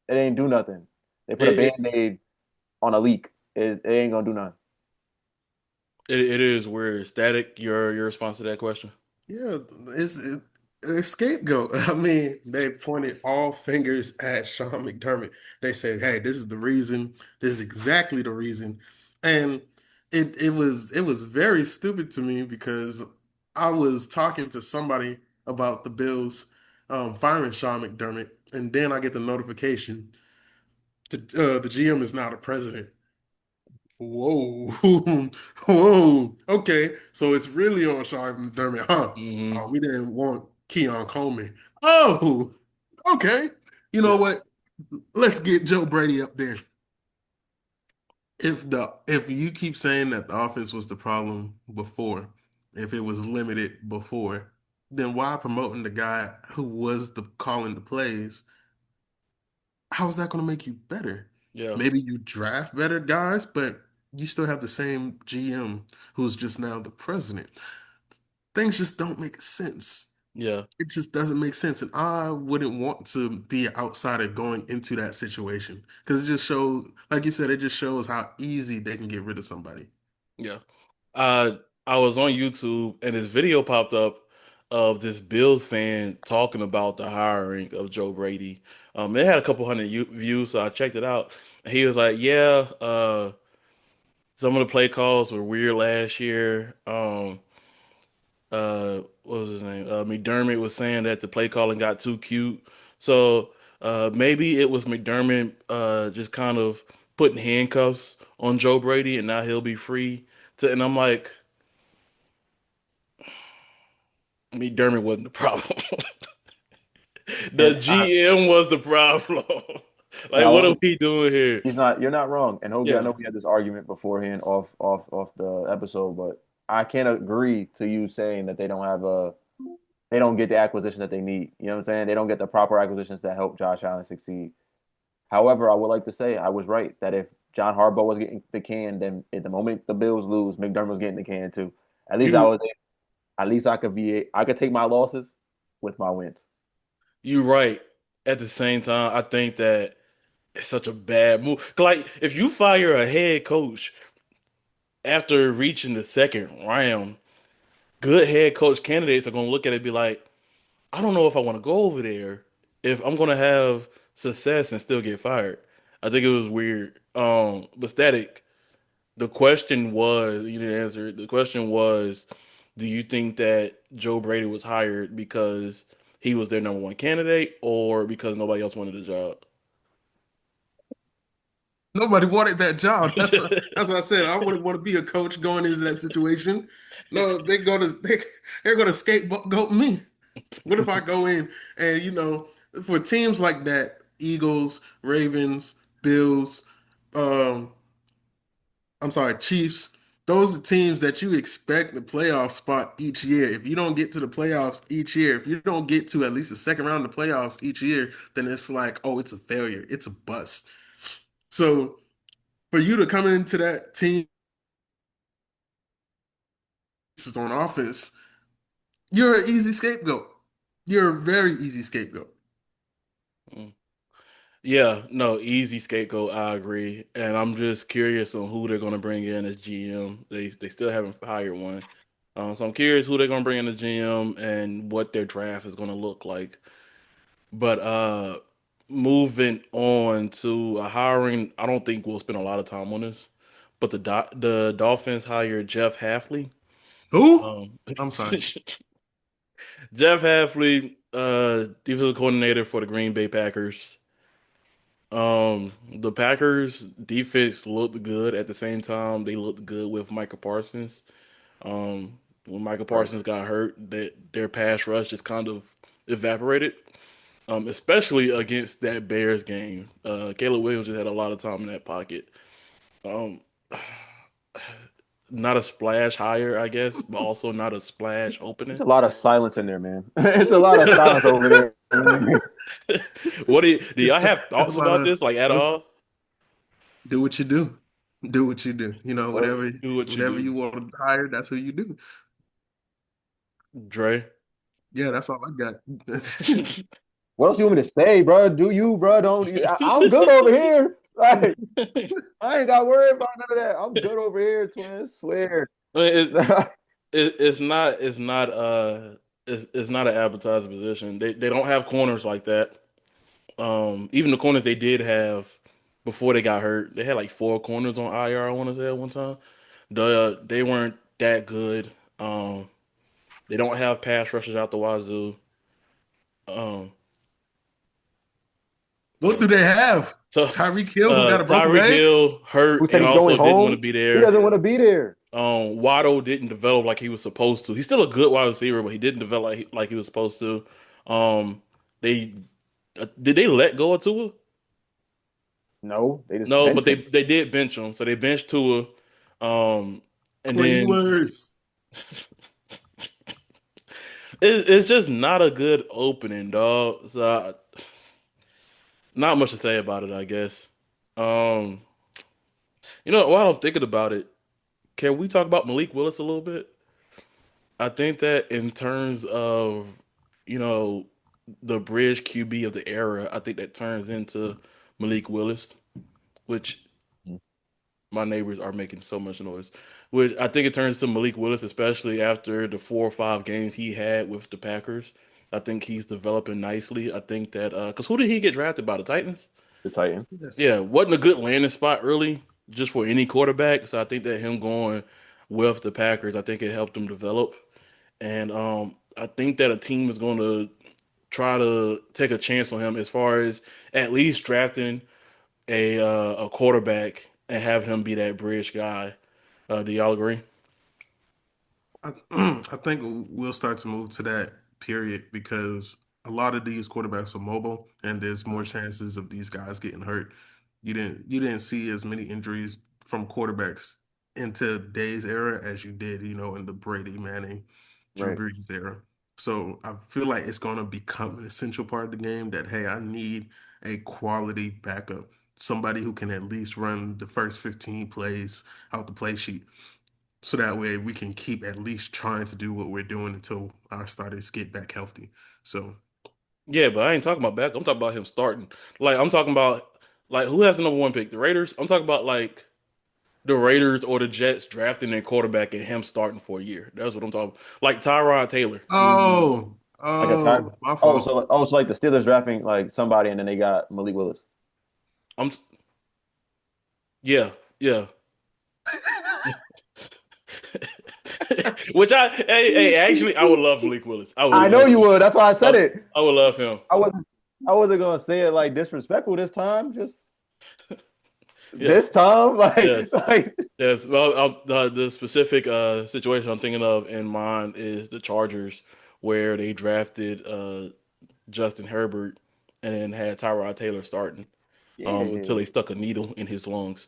it ain't do nothing. They put a it, band-aid on a leak. It ain't gonna do nothing. it is weird. Static, your response to that question? Yeah, it's scapegoat. I mean, they pointed all fingers at Sean McDermott. They said, "Hey, this is the reason. This is exactly the reason," and it was very stupid to me because I was talking to somebody about the Bills firing Sean McDermott, and then I get the notification the GM is now the president. Whoa, whoa. Okay, so it's really on Sean McDermott, huh? Hmm. Oh, we didn't want Keon Coleman. Oh, okay. You know Yeah, what? Let's get Joe Brady up there. If you keep saying that the offense was the problem before, if it was limited before, then why promoting the guy who was the calling the plays? How is that going to make you better? yeah, Maybe you draft better guys, but you still have the same GM who's just now the president. Things just don't make sense. yeah. It just doesn't make sense. And I wouldn't want to be an outsider going into that situation because it just shows, like you said, it just shows how easy they can get rid of somebody. Yeah. Uh, I was on YouTube and this video popped up of this Bills fan talking about the hiring of Joe Brady. It had a couple hundred views, so I checked it out. He was like, "Yeah, some of the play calls were weird last year. What was his name? McDermott was saying that the play calling got too cute. So maybe it was McDermott just kind of putting handcuffs on Joe Brady, and now he'll be free to." And I'm like, McDermott wasn't the problem. The And GM was the problem. and Like, I what are will. we doing here? He's not. You're not wrong. And Hogie, I Yeah, know we had this argument beforehand off the episode, but I can't agree to you saying that they don't get the acquisition that they need. You know what I'm saying? They don't get the proper acquisitions that help Josh Allen succeed. However, I would like to say I was right that if John Harbaugh was getting the can, then at the moment the Bills lose, McDermott was getting the can too. At least I you was. At least I could take my losses with my wins. you right. At the same time, I think that it's such a bad move. 'Cause, like, if you fire a head coach after reaching the second round, good head coach candidates are gonna look at it and be like, I don't know if I want to go over there if I'm gonna have success and still get fired. I think it was weird. But Static, the question was, you didn't answer it. The question was, do you think that Joe Brady was hired because he was their number one candidate or because nobody else wanted the job? Nobody wanted that job. That's what I said. I wouldn't want to be a coach going into that situation. No, they're gonna scapegoat me. What if I go in and for teams like that, Eagles, Ravens, Bills, um, I'm sorry, Chiefs, those are teams that you expect the playoff spot each year. If you don't get to the playoffs each year, if you don't get to at least the second round of the playoffs each year, then it's like, oh, it's a failure. It's a bust. So for you to come into that team on offense, you're an easy scapegoat. You're a very easy scapegoat. Mm. Yeah, no, easy scapegoat. I agree, and I'm just curious on who they're going to bring in as GM. They still haven't hired one, so I'm curious who they're going to bring in as GM and what their draft is going to look like. But moving on to hiring, I don't think we'll spend a lot of time on this. But the Dolphins hired Jeff Hafley. Who? Um, I'm sorry. Jeff Hafley, defensive coordinator for the Green Bay Packers. The Packers defense looked good at the same time. They looked good with Micah Parsons. When Micah Right. Parsons got hurt, that their pass rush just kind of evaporated. Especially against that Bears game. Caleb Williams just had a lot of time in that pocket. Um, not a splash higher, I guess, but also not a splash It's opening. a lot of silence in there, man. It's a lot of silence over there. What do y'all have That's a thoughts lot about of this? Like at all? do what you do. Do what you do. You know, What Do what you whatever do, you want to hire, that's who you do. Dre. Yeah, that's all I got. what else you want me to say, bro? Do you, bro? Don't I'm good over here. Like I ain't got to worry about none of that. I'm good over here, twin. Swear. I mean, it's not an appetizer position. They don't have corners like that. Even the corners they did have before they got hurt, they had like four corners on IR. I want to say at one time. They weren't that good. They don't have pass rushers out the wazoo. Um, What do they have? so Tyreek Hill, who got a broken Tyreek leg? Hill Who hurt said and he's going also didn't want to home? be He there. doesn't want to be there. Waddle didn't develop like he was supposed to. He's still a good wide receiver, but he didn't develop like he was supposed to. They did they let go of Tua? No, they just No, but benched they him. they did bench him. So they benched Tua. Um, and then Quavers. it's just not a good opening, dog. So not much to say about it, I guess. Um, while I'm thinking about it, can we talk about Malik Willis a little bit? I think that in terms of, you know, the bridge QB of the era, I think that turns into Malik Willis, which my neighbors are making so much noise. Which I think it turns to Malik Willis, especially after the 4 or 5 games he had with the Packers. I think he's developing nicely. I think that because who did he get drafted by? The Titans? The Titan. Yeah, Yes. wasn't a good landing spot really, just for any quarterback. So I think that him going with the Packers, I think it helped him develop. And I think that a team is going to try to take a chance on him as far as at least drafting a quarterback and have him be that bridge guy. Do y'all agree? I, I think we'll start to move to that period because a lot of these quarterbacks are mobile and there's more chances of these guys getting hurt. You didn't see as many injuries from quarterbacks in today's era as you did, in the Brady, Manning, Drew Right. Brees era. So I feel like it's going to become an essential part of the game that, hey, I need a quality backup, somebody who can at least run the first 15 plays out the play sheet. So that way we can keep at least trying to do what we're doing until our starters get back healthy. So Yeah, but I ain't talking about back. I'm talking about him starting. Like I'm talking about like who has the number one pick? The Raiders. I'm talking about like the Raiders or the Jets drafting their quarterback and him starting for a year. That's what I'm talking. Like Tyrod Taylor. Like a Ty- my fault. so like the Steelers drafting like somebody and then they got Malik Willis. I'm yeah, yeah. Which hey, actually I would love Malik Willis. I would I know love you him. would. That's why I said I, it. I would love him. I wasn't I wasn't gonna say it like disrespectful this time. Just Yes, this time, like yes, like yes. Well, the specific situation I'm thinking of in mind is the Chargers, where they drafted Justin Herbert and then had Tyrod Taylor starting until yeah, they stuck a needle in his lungs.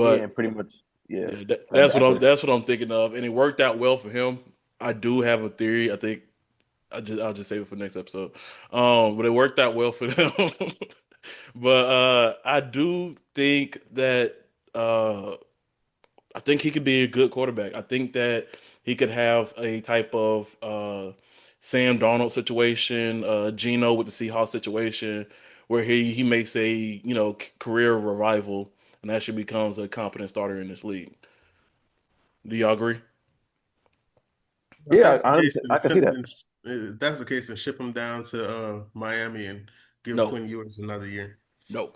yeah, and But pretty much yeah. yeah, Same backwards. that's what I'm thinking of, and it worked out well for him. I do have a theory. I think I'll just save it for next episode. But it worked out well for them. But I do think that uh, I think he could be a good quarterback. I think that he could have a type of Sam Darnold situation, Geno with the Seahawks situation, where he makes a career revival and actually becomes a competent starter in this league. Do y'all agree? If Yeah, that's the case, 100%. then I can see that. if that's the case, then ship him down to Miami and give No, Quinn Ewers another year. no,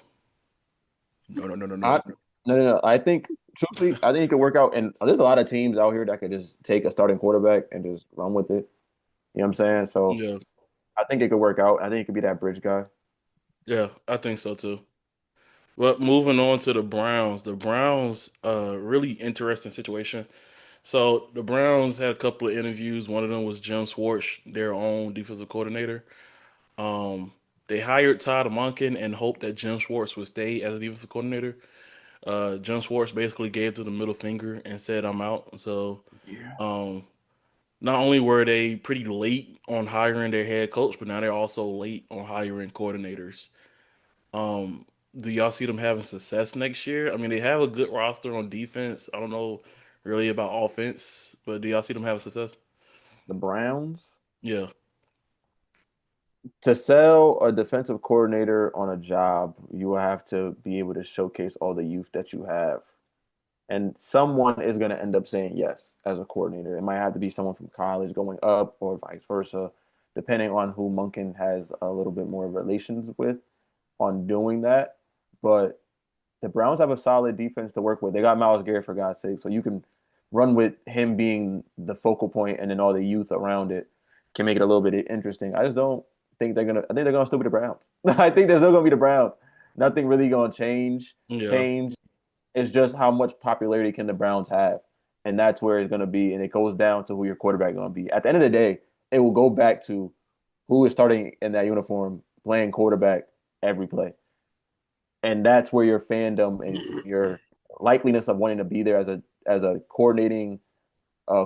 no, no, no, no, I no. no. I think truthfully, I think it could work out. And there's a lot of teams out here that could just take a starting quarterback and just run with it. You know what I'm saying? So Yeah, I think it could work out. I think it could be that bridge guy. yeah, I think so too. But moving on to the Browns, really interesting situation. So the Browns had a couple of interviews. One of them was Jim Schwartz, their own defensive coordinator. Um, they hired Todd Monken and hoped that Jim Schwartz would stay as a defensive coordinator. Jim Schwartz basically gave to the middle finger and said, "I'm out." So, Yeah. um, not only were they pretty late on hiring their head coach, but now they're also late on hiring coordinators. Um, do y'all see them having success next year? I mean, they have a good roster on defense. I don't know really about offense, but do y'all see them having success? The Browns Yeah, to sell a defensive coordinator on a job, you will have to be able to showcase all the youth that you have. And someone is going to end up saying yes as a coordinator. It might have to be someone from college going up or vice versa, depending on who Munkin has a little bit more relations with on doing that. But the Browns have a solid defense to work with. They got Miles Garrett for God's sake, so you can run with him being the focal point, and then all the youth around it can make it a little bit interesting. I just don't think they're gonna. I think they're gonna still be the Browns. I think they're still gonna be the Browns. Nothing really gonna change. yeah, Change. It's just how much popularity can the Browns have, and that's where it's gonna be. And it goes down to who your quarterback is gonna be. At the end of the day, it will go back to who is starting in that uniform, playing quarterback every play, and that's where your fandom and your likeliness of wanting to be there as a coordinating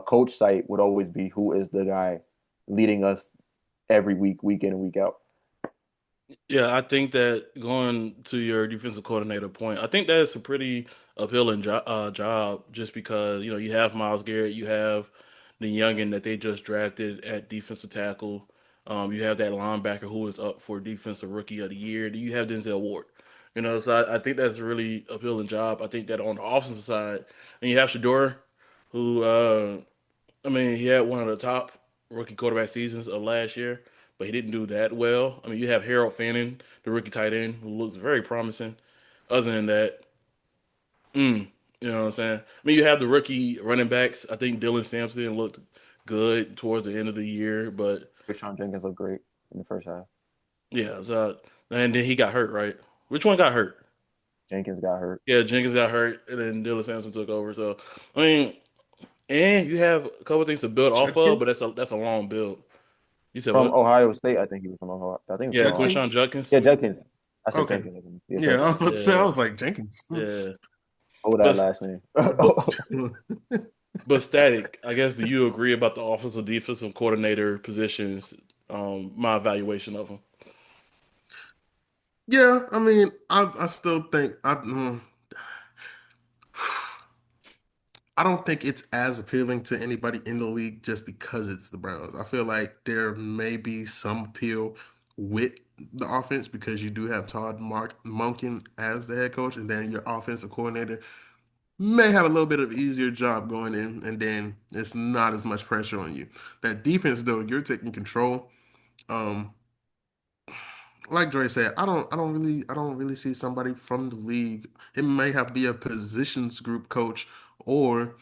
coach site would always be who is the guy leading us every week, week in and week out. yeah. I think that going to your defensive coordinator point, I think that's a pretty appealing job just because you have Miles Garrett, you have the youngin that they just drafted at defensive tackle. You have that linebacker who is up for defensive rookie of the year. Do you have Denzel Ward? So I think that's a really appealing job. I think that on the offensive side, and you have Shador, who I mean, he had one of the top rookie quarterback seasons of last year, but he didn't do that well. I mean, you have Harold Fanning, the rookie tight end, who looks very promising. Other than that, you know what I'm saying? I mean, you have the rookie running backs. I think Dylan Sampson looked good towards the end of the year, but Rashawn Jenkins looked great in the first half. yeah, so and then he got hurt, right? Which one got hurt? Jenkins got hurt Yeah, Jenkins got hurt, and then Dylan Sampson took over. So, I mean, and you have a couple things to build off of, but Judkins? that's a long build. You said from what? Ohio State. I think he was from Ohio. I think he was Yeah, from Ohio. Quinshawn Judkins? Judkins. Yeah, Jenkins. I said Okay. Jenkins. Yeah, Yeah, sorry. I was about to say, I Yeah, was like, Jenkins. yeah. Hold that But last name. but but static. I guess do you agree about the offensive defensive coordinator positions? My evaluation of them. Yeah, I mean, I still think I don't think it's as appealing to anybody in the league just because it's the Browns. I feel like there may be some appeal with the offense because you do have Todd Mark Monken as the head coach, and then your offensive coordinator may have a little bit of easier job going in, and then it's not as much pressure on you. That defense, though, you're taking control. Um, like Dre said, I don't really see somebody from the league. It may have to be a positions group coach or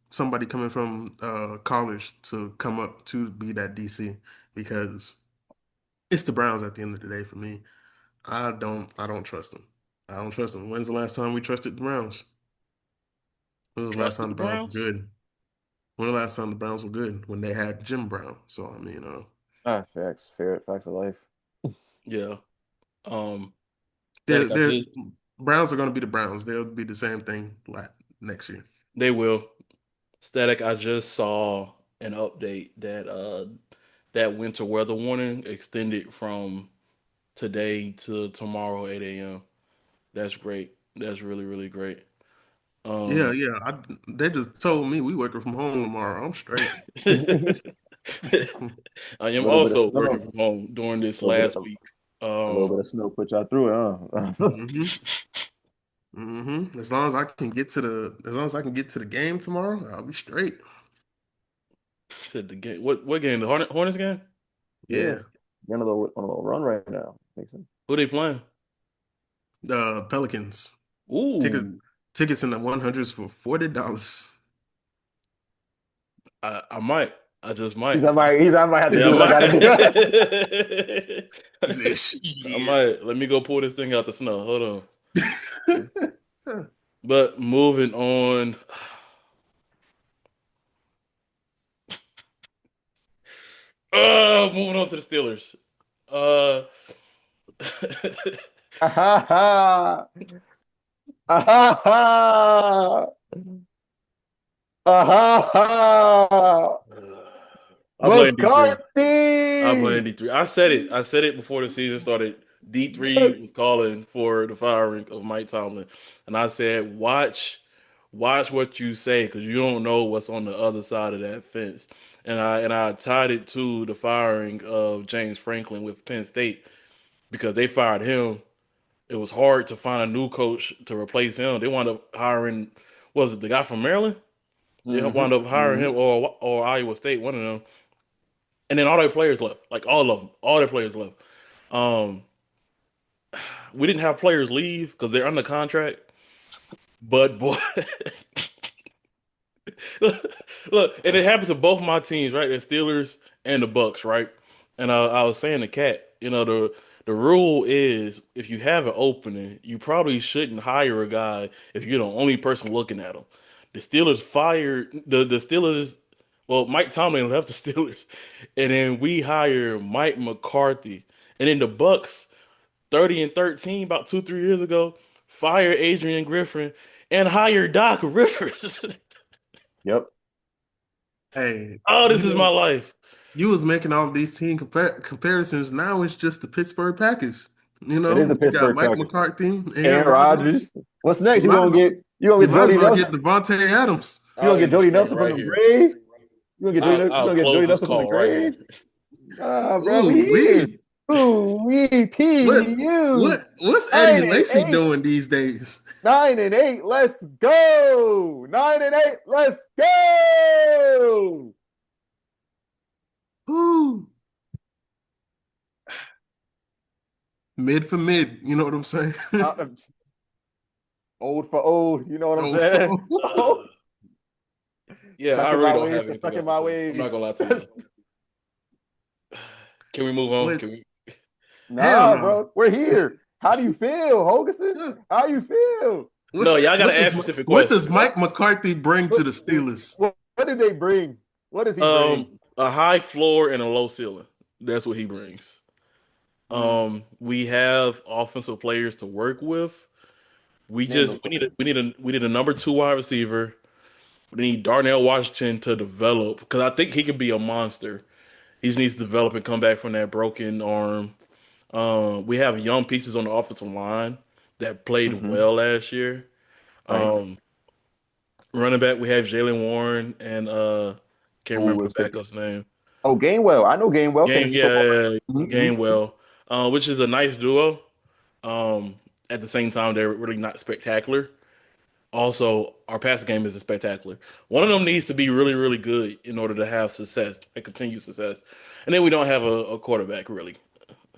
somebody coming from college to come up to be that DC because it's the Browns at the end of the day for me. I don't trust them. I don't trust them. When's the last time we trusted the Browns? When was the last time Trusted the the Browns were Browns? good? When the last time the Browns were good? When they had Jim Brown. So I mean, Facts, fair, facts of life. Yeah. Um, Static. I they're just Browns are going to be the Browns. They'll be the same thing next year. they will. Static. I just saw an update that that winter weather warning extended from today to tomorrow 8 a.m. That's great. That's really really great. Yeah, Um, yeah. They just told me we working from home tomorrow. I'm straight. A I am little bit of also working snow, from home during this a little bit last of week. A little Um, bit of snow put y'all through it, huh? Hmm. As long as I can get to the game tomorrow, I'll be straight. said the game. What game? The Hornets game? Yeah, Yeah. they're on a little run right now. Makes sense. Who they playing? The Pelicans. Ticket Ooh, tickets in the 100s for $40. I might. I just might. I might have to Yeah, I do what I gotta might. do. He said, I "Shit." might. Let me go pull this thing out the snow. Hold on. But moving on. Moving on to the Steelers. Uh, Ah ha ha! Ah ha ha! Ah ha ha! I blame D3. I McCarthy! blame D3. I said it. I said it before the season started. D3 was calling for the firing of Mike Tomlin, and I said, watch what you say because you don't know what's on the other side of that fence. And I tied it to the firing of James Franklin with Penn State because they fired him. It was hard to find a new coach to replace him. They wound up hiring, what was it, the guy from Maryland? They wound up hiring him or Iowa State, one of them. And then all their players left, like all of them, all their players left. Um, we didn't have players leave because they're under contract. But boy, look, and it happens to both my teams, right? The Steelers and the Bucks, right? And I was saying to Cat, the rule is if you have an opening, you probably shouldn't hire a guy if you're the only person looking at him. The Steelers fired the Steelers. Well, Mike Tomlin left the Steelers, and then we hire Mike McCarthy, and then the Bucks 30-13 about 2, 3 years ago, fired Adrian Griffin and hired Doc Rivers. Yep. Hey, Oh, this is my life. you was making all these comparisons. Now it's just the Pittsburgh Packers. It is the You got Pittsburgh Mike Packers. McCarthy, Aaron Aaron Rodgers. Rodgers. What's You next? You might gonna as get you gonna you get might as Jody well Nelson? get Devontae Adams. You gonna I'll get end the Jody stream Nelson from right the here. grave? You I'll gonna get close Jody this Nelson from the call right here. grave? Ah, bro, we Ooh, here. we Ooh, we what PU. what's Eddie 9-8. Lacy doing these days? 9-8. Let's go. 9-8. Let's go. Ooh, mid for mid. You know what I'm saying? Uh, old for old. You know what I'm Oh, saying? oh. Yeah, I Stuck in really my don't have ways. anything Stuck in else to my say. I'm ways. not gonna lie to you. Can we move on? What? Can we? Hell Nah, no. bro. We're here. How do you feel, Hogerson? How you feel? What No, y'all gotta what does ask specific what does questions. Mike McCarthy bring to What, the Steelers? what did they bring? What does he bring? A high floor and a low ceiling. That's what he brings. Mm, We have offensive players to work with. We name just those players. we need a number two wide receiver. We need Darnell Washington to develop because I think he can be a monster. He just needs to develop and come back from that broken arm. We have young pieces on the offensive line that played Mm-hmm. well last year. Right. Um, Running back, we have Jalen Warren and can't Who remember the was good? backup's name. Oh, Gainwell. I know Gainwell, Game, fantasy football. yeah, Mm-hmm. Gainwell, which is a nice duo. Um, at the same time, they're really not spectacular. Also, our pass game isn't spectacular. One of them needs to be really, really good in order to have success and continue success. And then we don't have a quarterback really.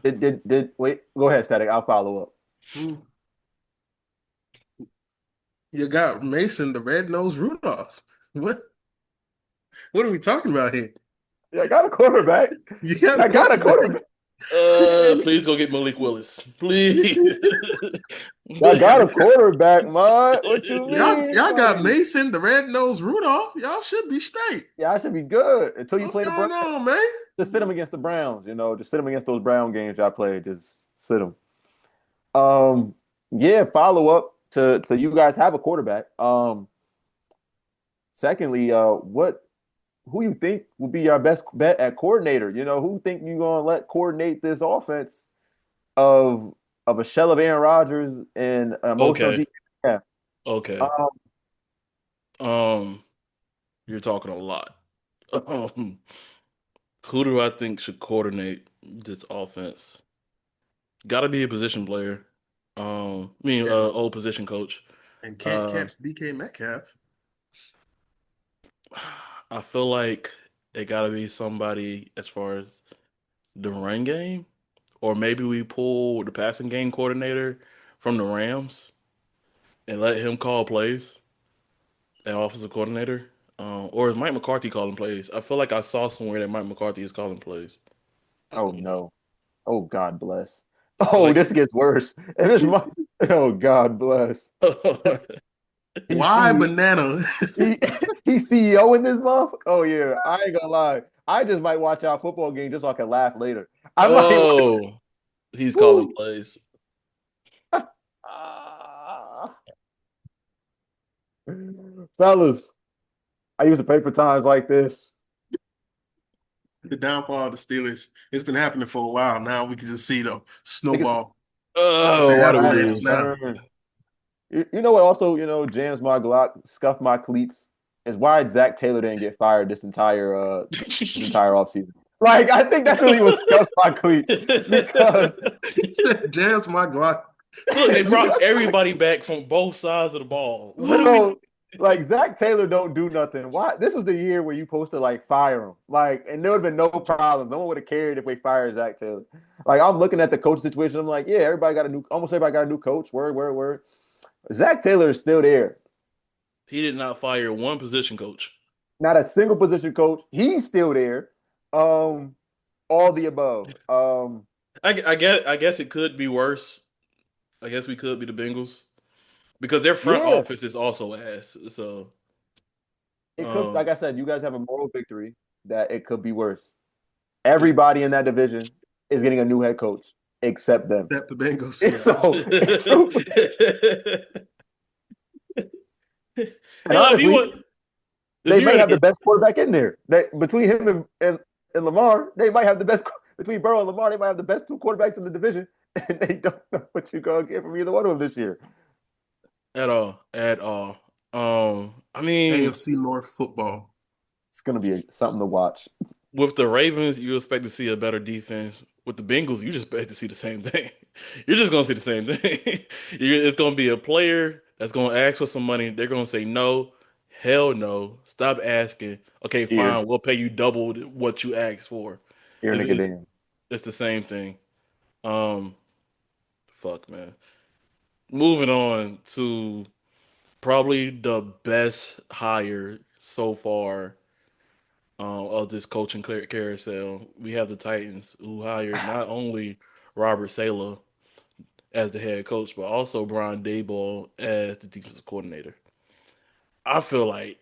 Did wait? Go ahead, Static. I'll follow up. Hmm. You got Mason, the red-nosed Rudolph. What are we talking about here? Yeah, I got a quarterback. You got a I got a quarterback. quarterback. Please go get Malik Willis, please. I got a quarterback, man. What you mean, Y'all got buddy? Mason, the red-nosed Rudolph. Y'all should be straight. Yeah, I should be good until you What's play the going Browns. on, man? Just sit them against the Browns. Just sit them against those Brown games I played. Just sit them. Um, yeah. Follow up to you guys have a quarterback. Secondly, who you think would be your best bet at coordinator? Who think you gonna let coordinate this offense of a shell of Aaron Rodgers and emotional Okay, DK? okay. Um, Um, you're talking a lot. Um, who do I think should coordinate this offense? Gotta be a position player. I mean, Yeah, old position coach. and can't Uh, catch DK Metcalf. I feel like it gotta be somebody as far as the run game, or maybe we pull the passing game coordinator from the Rams and let him call plays, an offensive coordinator. Or is Mike McCarthy calling plays? I feel like I saw somewhere that Mike McCarthy is calling plays. Oh no. Oh God bless. I feel Oh, like this gets worse. And this my oh God bless. He's Why CEO. banana? He, he's CEO in this month. Oh yeah, I ain't gonna lie. I just might watch our football game just so I can laugh later. I might watch. oh, he's calling Woo. plays. Ah. Fellas, I used to pray for times like this. The downfall of the Steelers. It's been happening for a while now. We can just see the Niggas, snowball. It's Oh, been why do we happening crash, just lose? now. burn. You know what? Also, jams my Glock, scuff my cleats. Is why Zach Taylor didn't get fired this entire offseason. Like, I think that's really what scuffed my cleats because He said, "Jams my Glock." Look, they brought everybody back from both sides of the ball. What do we? bro, like Zach Taylor don't do nothing. Why? This was the year where you supposed to like fire him, like, and there would have been no problem. No one would have cared if we fired Zach Taylor. Like, I'm looking at the coach situation. I'm like, yeah, almost everybody got a new coach. Word, word, word. Zach Taylor is still there. He did not fire one position coach. Not a single position coach. He's still there. Um, all the above. I guess it could be worse. I guess we could be the Bengals because their front Yeah, office is also ass. So, it could. Like um, I said, you guys have a moral victory that it could be worse. Everybody in that division is getting a new head coach except them. Except the Bengals. yeah. So, and Hell, if you honestly, want, if they you're may in have a, the best quarterback in there. That between him and Lamar, they might have the best between Burrow and Lamar. They might have the best two quarterbacks in the division, and they don't know what you're gonna get from either one of them this year. at all. I mean, AFC North football. It's gonna be something to watch. with the Ravens, you expect to see a better defense. With the Bengals, you just expect to see the same thing. You're just gonna see the same thing. It's gonna be a player that's gonna ask for some money. They're gonna say no, hell no, stop asking. Okay, Ear, fine, we'll pay you double what you asked for. ear, It's, nigga, it's, damn. it's the same thing. Um, fuck, man. Moving on to probably the best hire so far of this coaching carousel. We have the Titans who hired not only Robert Saleh as the head coach, but also Brian Daboll as the defensive coordinator. I feel like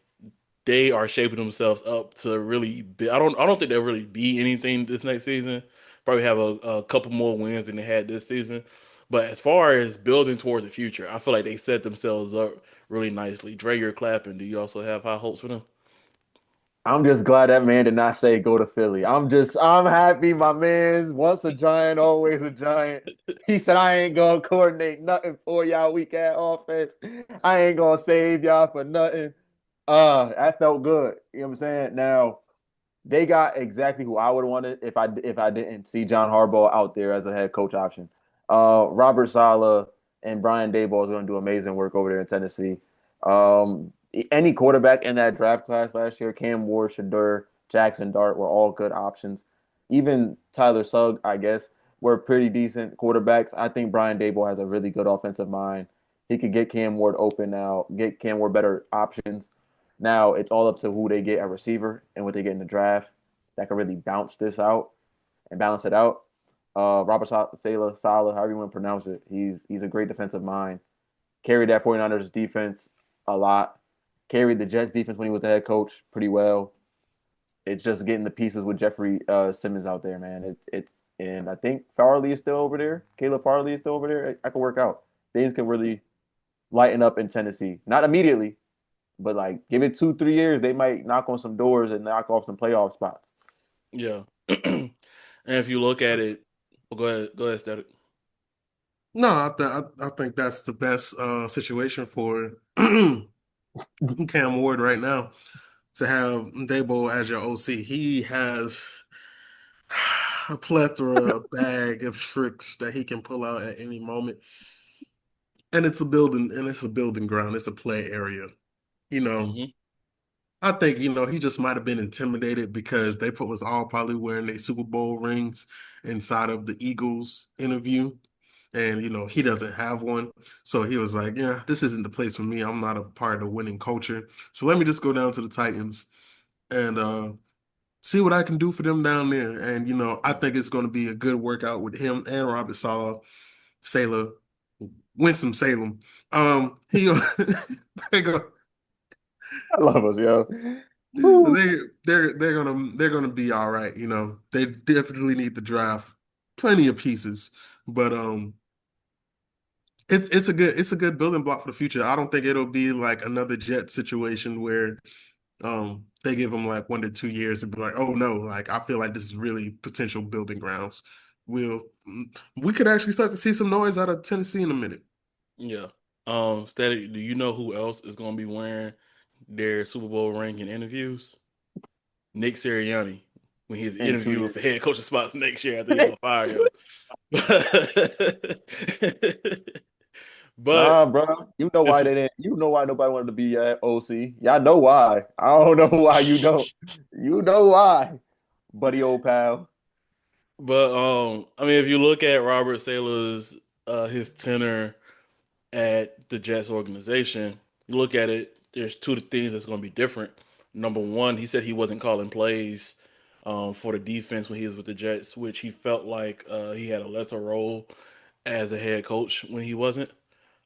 they are shaping themselves up to really be. I don't think they'll really be anything this next season. Probably have a couple more wins than they had this season. But as far as building towards the future, I feel like they set themselves up really nicely. Dre, you're clapping. Do you also have high hopes for them? I'm just glad that man did not say go to Philly. I'm happy my man's once a giant, always a giant. He said, I ain't gonna coordinate nothing for y'all weak ass offense. I ain't gonna save y'all for nothing. That felt good. You know what I'm saying? Now, they got exactly who I would have wanted if I didn't see John Harbaugh out there as a head coach option. Robert Saleh and Brian Daboll is going to do amazing work over there in Tennessee. Any quarterback in that draft class last year, Cam Ward, Shadur, Jackson Dart were all good options. Even Tyler Sugg, I guess, were pretty decent quarterbacks. I think Brian Daboll has a really good offensive mind. He could get Cam Ward open now, get Cam Ward better options. Now it's all up to who they get a receiver and what they get in the draft that can really bounce this out and balance it out. Robert Saleh, however you want to pronounce it, he's a great defensive mind. Carried that 49ers defense a lot. Carried the Jets defense when he was the head coach pretty well. It's just getting the pieces with Jeffrey Simmons out there, man. It's and I think Farley is still over there. Caleb Farley is still over there. I can work out. Things can really lighten up in Tennessee. Not immediately, but like give it 2, 3 years, they might knock on some doors and knock off some playoff spots. Yeah. And if you look at it, well, go ahead, Static. No, I think that's the best situation for Cam Ward right now to have Dabo as your OC. He has a plethora, a bag of tricks that he can pull out at any moment. And it's a building ground. It's a play area. You know, Hmm. I think, he just might have been intimidated because was all probably wearing their Super Bowl rings inside of the Eagles interview. And, he doesn't have one. So he was like, yeah, this isn't the place for me. I'm not a part of the winning culture. So let me just go down to the Titans and see what I can do for them down there. And, I think it's going to be a good workout with him and Robert Saleh, Winston Salem. He they go I love us, yo. Woo. they're gonna be all right. They definitely need to draft plenty of pieces, but it's a good building block for the future. I don't think it'll be like another Jet situation where they give them like 1 to 2 years and be like, oh no, like I feel like this is really potential building grounds. We'll we could actually start to see some noise out of Tennessee in a minute. Yeah. Static, do you know who else is going to be wearing their Super Bowl ring in interviews? Nick Sirianni when he's In two interviewing years. for head coaching spots next year after y'all fire him. But Nah, bro. You know if why they didn't. You know why nobody wanted to be at OC. Y'all know why. I don't know why you don't. You know why, buddy, old pal. I mean if you look at Robert Saleh's his tenure at the Jets organization, you look at it, there's two things that's going to be different. Number one, he said he wasn't calling plays for the defense when he was with the Jets, which he felt like he had a lesser role as a head coach when he wasn't.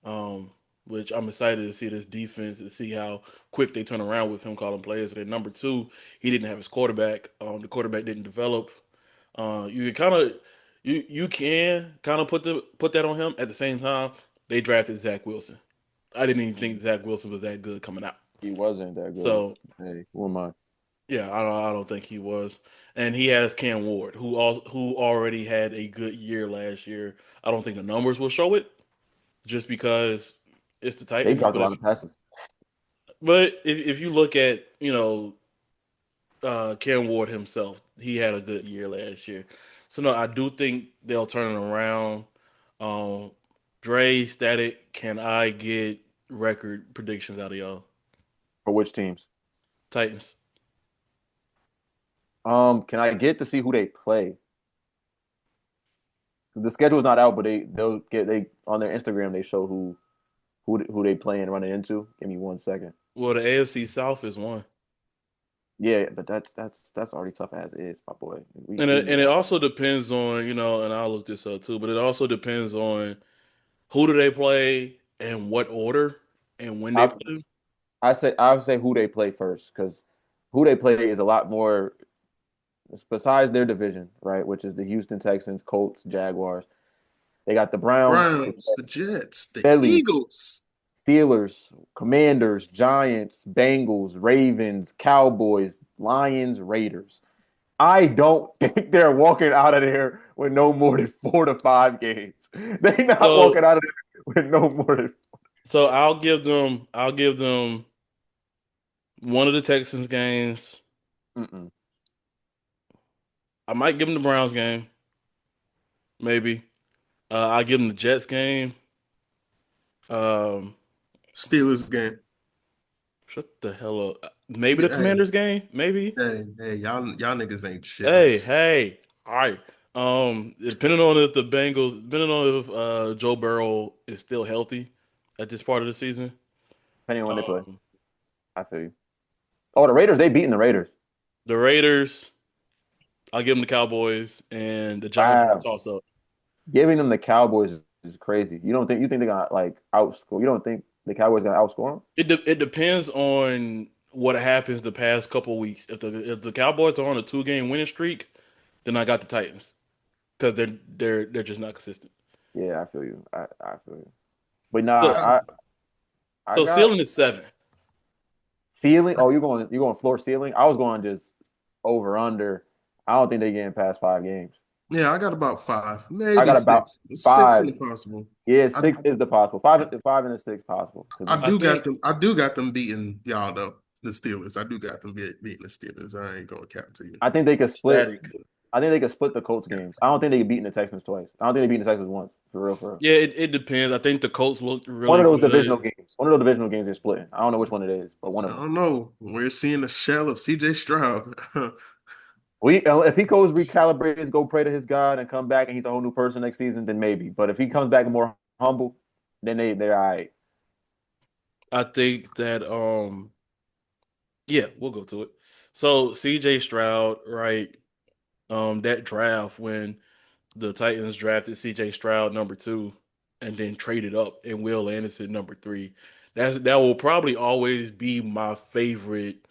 Um, which I'm excited to see this defense and see how quick they turn around with him calling plays. And then number two, he didn't have his quarterback. The quarterback didn't develop. You can kind of put that on him. At the same time, they drafted Zach Wilson. I didn't even think Zach Wilson was that good coming out. He wasn't that good. So Hey, who am I? yeah, I don't think he was. And he has Cam Ward, who already had a good year last year. I don't think the numbers will show it just because it's the They Titans. dropped a lot of passes. But if you look at Cam Ward himself, he had a good year last year. So no, I do think they'll turn it around. Um, Dre, Static, can I get record predictions out of y'all? For which teams? Titans. Can I get to see who they play? The schedule's not out, but they on their Instagram they show who they play and running into. Give me 1 second. Well, the AFC South is one, Yeah, but that's already tough as it is, my boy. We and we it, know and it that. also depends on and I'll look this up too. But it also depends on who do they play and what order and when they I play them. I would say who they play first because who they play is a lot more besides their division, right? Which is the Houston Texans, Colts, Jaguars. They got the Browns, the Browns, the Jets, Jets, the Philly, Eagles. Steelers, Commanders, Giants, Bengals, Ravens, Cowboys, Lions, Raiders. I don't think they're walking out of there with no more than 4 to 5 games. They're not walking So out of there with no more than. so I'll give them one of the Texans games. Mm-mm. I might give them the Browns game, maybe. I'll give them the Jets game. Um, Steelers game. shut the hell up. Maybe the Hey, Commanders game, maybe. hey, y'all niggas ain't shit. Hey, all right. Depending on if the Bengals, depending on if Joe Burrow is still healthy at this part of the season. Depending on when they play. Um, I feel you. Oh, the Raiders, they beating the Raiders. the Raiders, I'll give them the Cowboys, and the Giants are a Wow. toss up. Giving them the Cowboys is crazy. You think they're gonna like outscore? You don't think the Cowboys gonna outscore them? It depends on what happens the past couple weeks. If the Cowboys are on a 2 game winning streak, then I got the Titans because they're just not consistent. Yeah, I feel you. I feel you. But nah, So I so got ceiling is 7. ceiling. Oh, you're going floor ceiling. I was going just over under. I don't think they getting past 5 games. Yeah, I got about five, I maybe got about six. Six five. is possible. Yeah, I, 6 is the possible. Five and a six possible. I I do got think them. I do got them beating y'all though. The Steelers. I do got them beating the Steelers. I ain't gonna cap to you. I think they could split. static. I think they could split the Colts games. I don't think they could beat the Texans twice. I don't think they beat the Texans once. For real, for real. Yeah, it depends. I think the Colts looked One really of those divisional good. games. One of those divisional games they're splitting. I don't know which one it is, but one I of them. don't know. We're seeing a shell of CJ Stroud. We if he goes recalibrates, go pray to his God, and come back and he's a whole new person next season, then maybe. But if he comes back more humble, then they're all right. I think that yeah, we'll go to it. So CJ Stroud, right? That draft when the Titans drafted CJ Stroud number 2 and then traded up and Will Anderson number 3. That will probably always be my favorite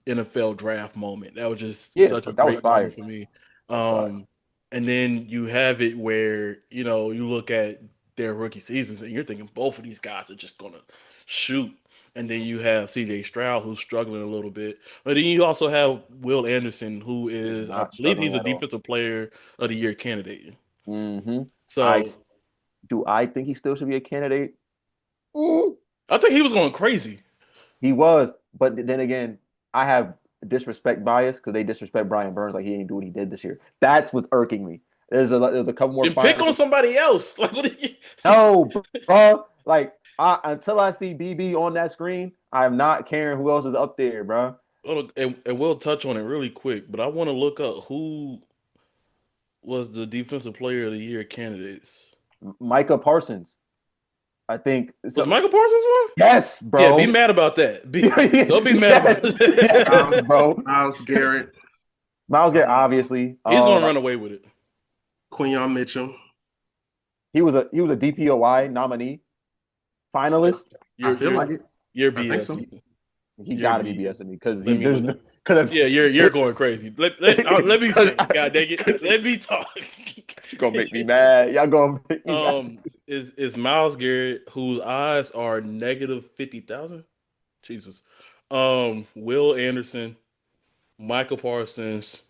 NFL draft moment. That was just Yeah, such a that was great moment fire. for me. That was fire. And then you have it where, you look at their rookie seasons and you're thinking both of these guys are just gonna shoot. And then you have CJ Stroud who's struggling a little bit. But then you also have Will Anderson, who He's is, I not believe he's struggling a at all. defensive player of the year candidate. hmm I So do I think he still should be a candidate? Mm. I think he was going crazy. He was, but then again, I have disrespect bias because they disrespect Brian Burns like he didn't do what he did this year. That's what's irking me. There's a couple more Then pick on finals. somebody else. Like what do you No, bro. Like until I see BB on that screen, I'm not caring who else is up there, bro. Hold on, and we'll touch on it really quick, but I want to look up who was the defensive player of the year candidates. Micah Parsons, I think. Was So, Michael Parsons one? yes, Yeah, be bro. mad about that. Don't be mad about yes, yes, it. bro. Miles Garrett, Miles Garrett, um, obviously. He's gonna run away with it. Quinyon Mitchell. He was a DPOY nominee, finalist. I You're feel you're like it. you're I think BS. so. He You're got to be B. BSing me because Let he me there's look. no because Yeah, you're going crazy. Let me because say, God dang it, let me talk. you gonna make me mad. Y'all gonna make me mad. Is Miles Garrett, whose eyes are negative 50,000? Jesus. Will Anderson, Michael Parsons,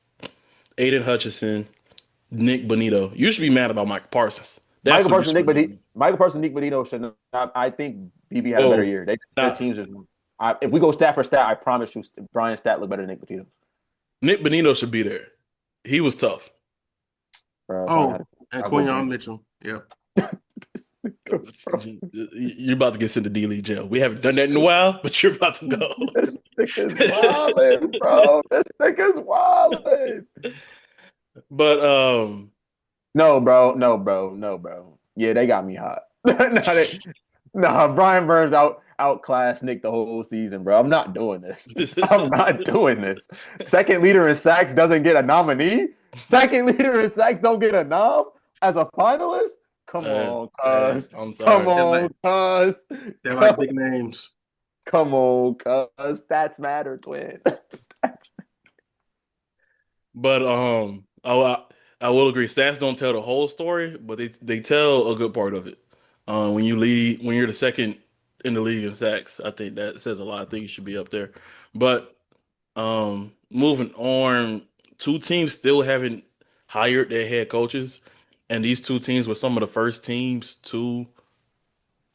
Aiden Hutchinson, Nick Bonito. You should be mad about Michael Parsons. That's Michael who you Parsons, should be mad Michael Parsons, Nick Bonito should not. I think BB at. had a better Oh, year. Their now teams just. If we go stat for stat, I promise you, Brian's stat look better than Nick Bonito. Nick Bonito should be there. He was tough. Bro, if I had, Oh, and I'll go Quinyon bring. Mitchell. Yep. You're about to get sent to D League jail. We haven't done that in a while, but you're about to go. This nigga's wildin', bro. This nigga's wildin'. But No, bro. No, bro. No, bro. Yeah, they got me hot. Brian Burns outclassed Nick the whole season, bro. I'm not doing this. I'm not doing this. Second leader in sacks doesn't get a nominee. Second leader in sacks don't get a nom as a finalist. Come on, cuz. I'm Come sorry. on, cuz. They're like big names. Come on, cuz. Stats matter, twin. But I will agree. Stats don't tell the whole story, but they tell a good part of it. When you're the second in the league in sacks, I think that says a lot. I think you should be up there. But moving on, two teams still haven't hired their head coaches, and these two teams were some of the first teams to.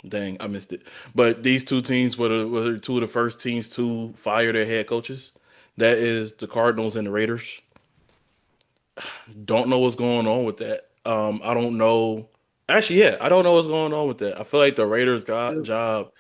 Dang, I missed it. But these two teams were two of the first teams to fire their head coaches. That is the Cardinals and the Raiders. Don't know what's going on with that. I don't know. Actually, yeah, I don't know what's going on with that. I feel like the Raiders' job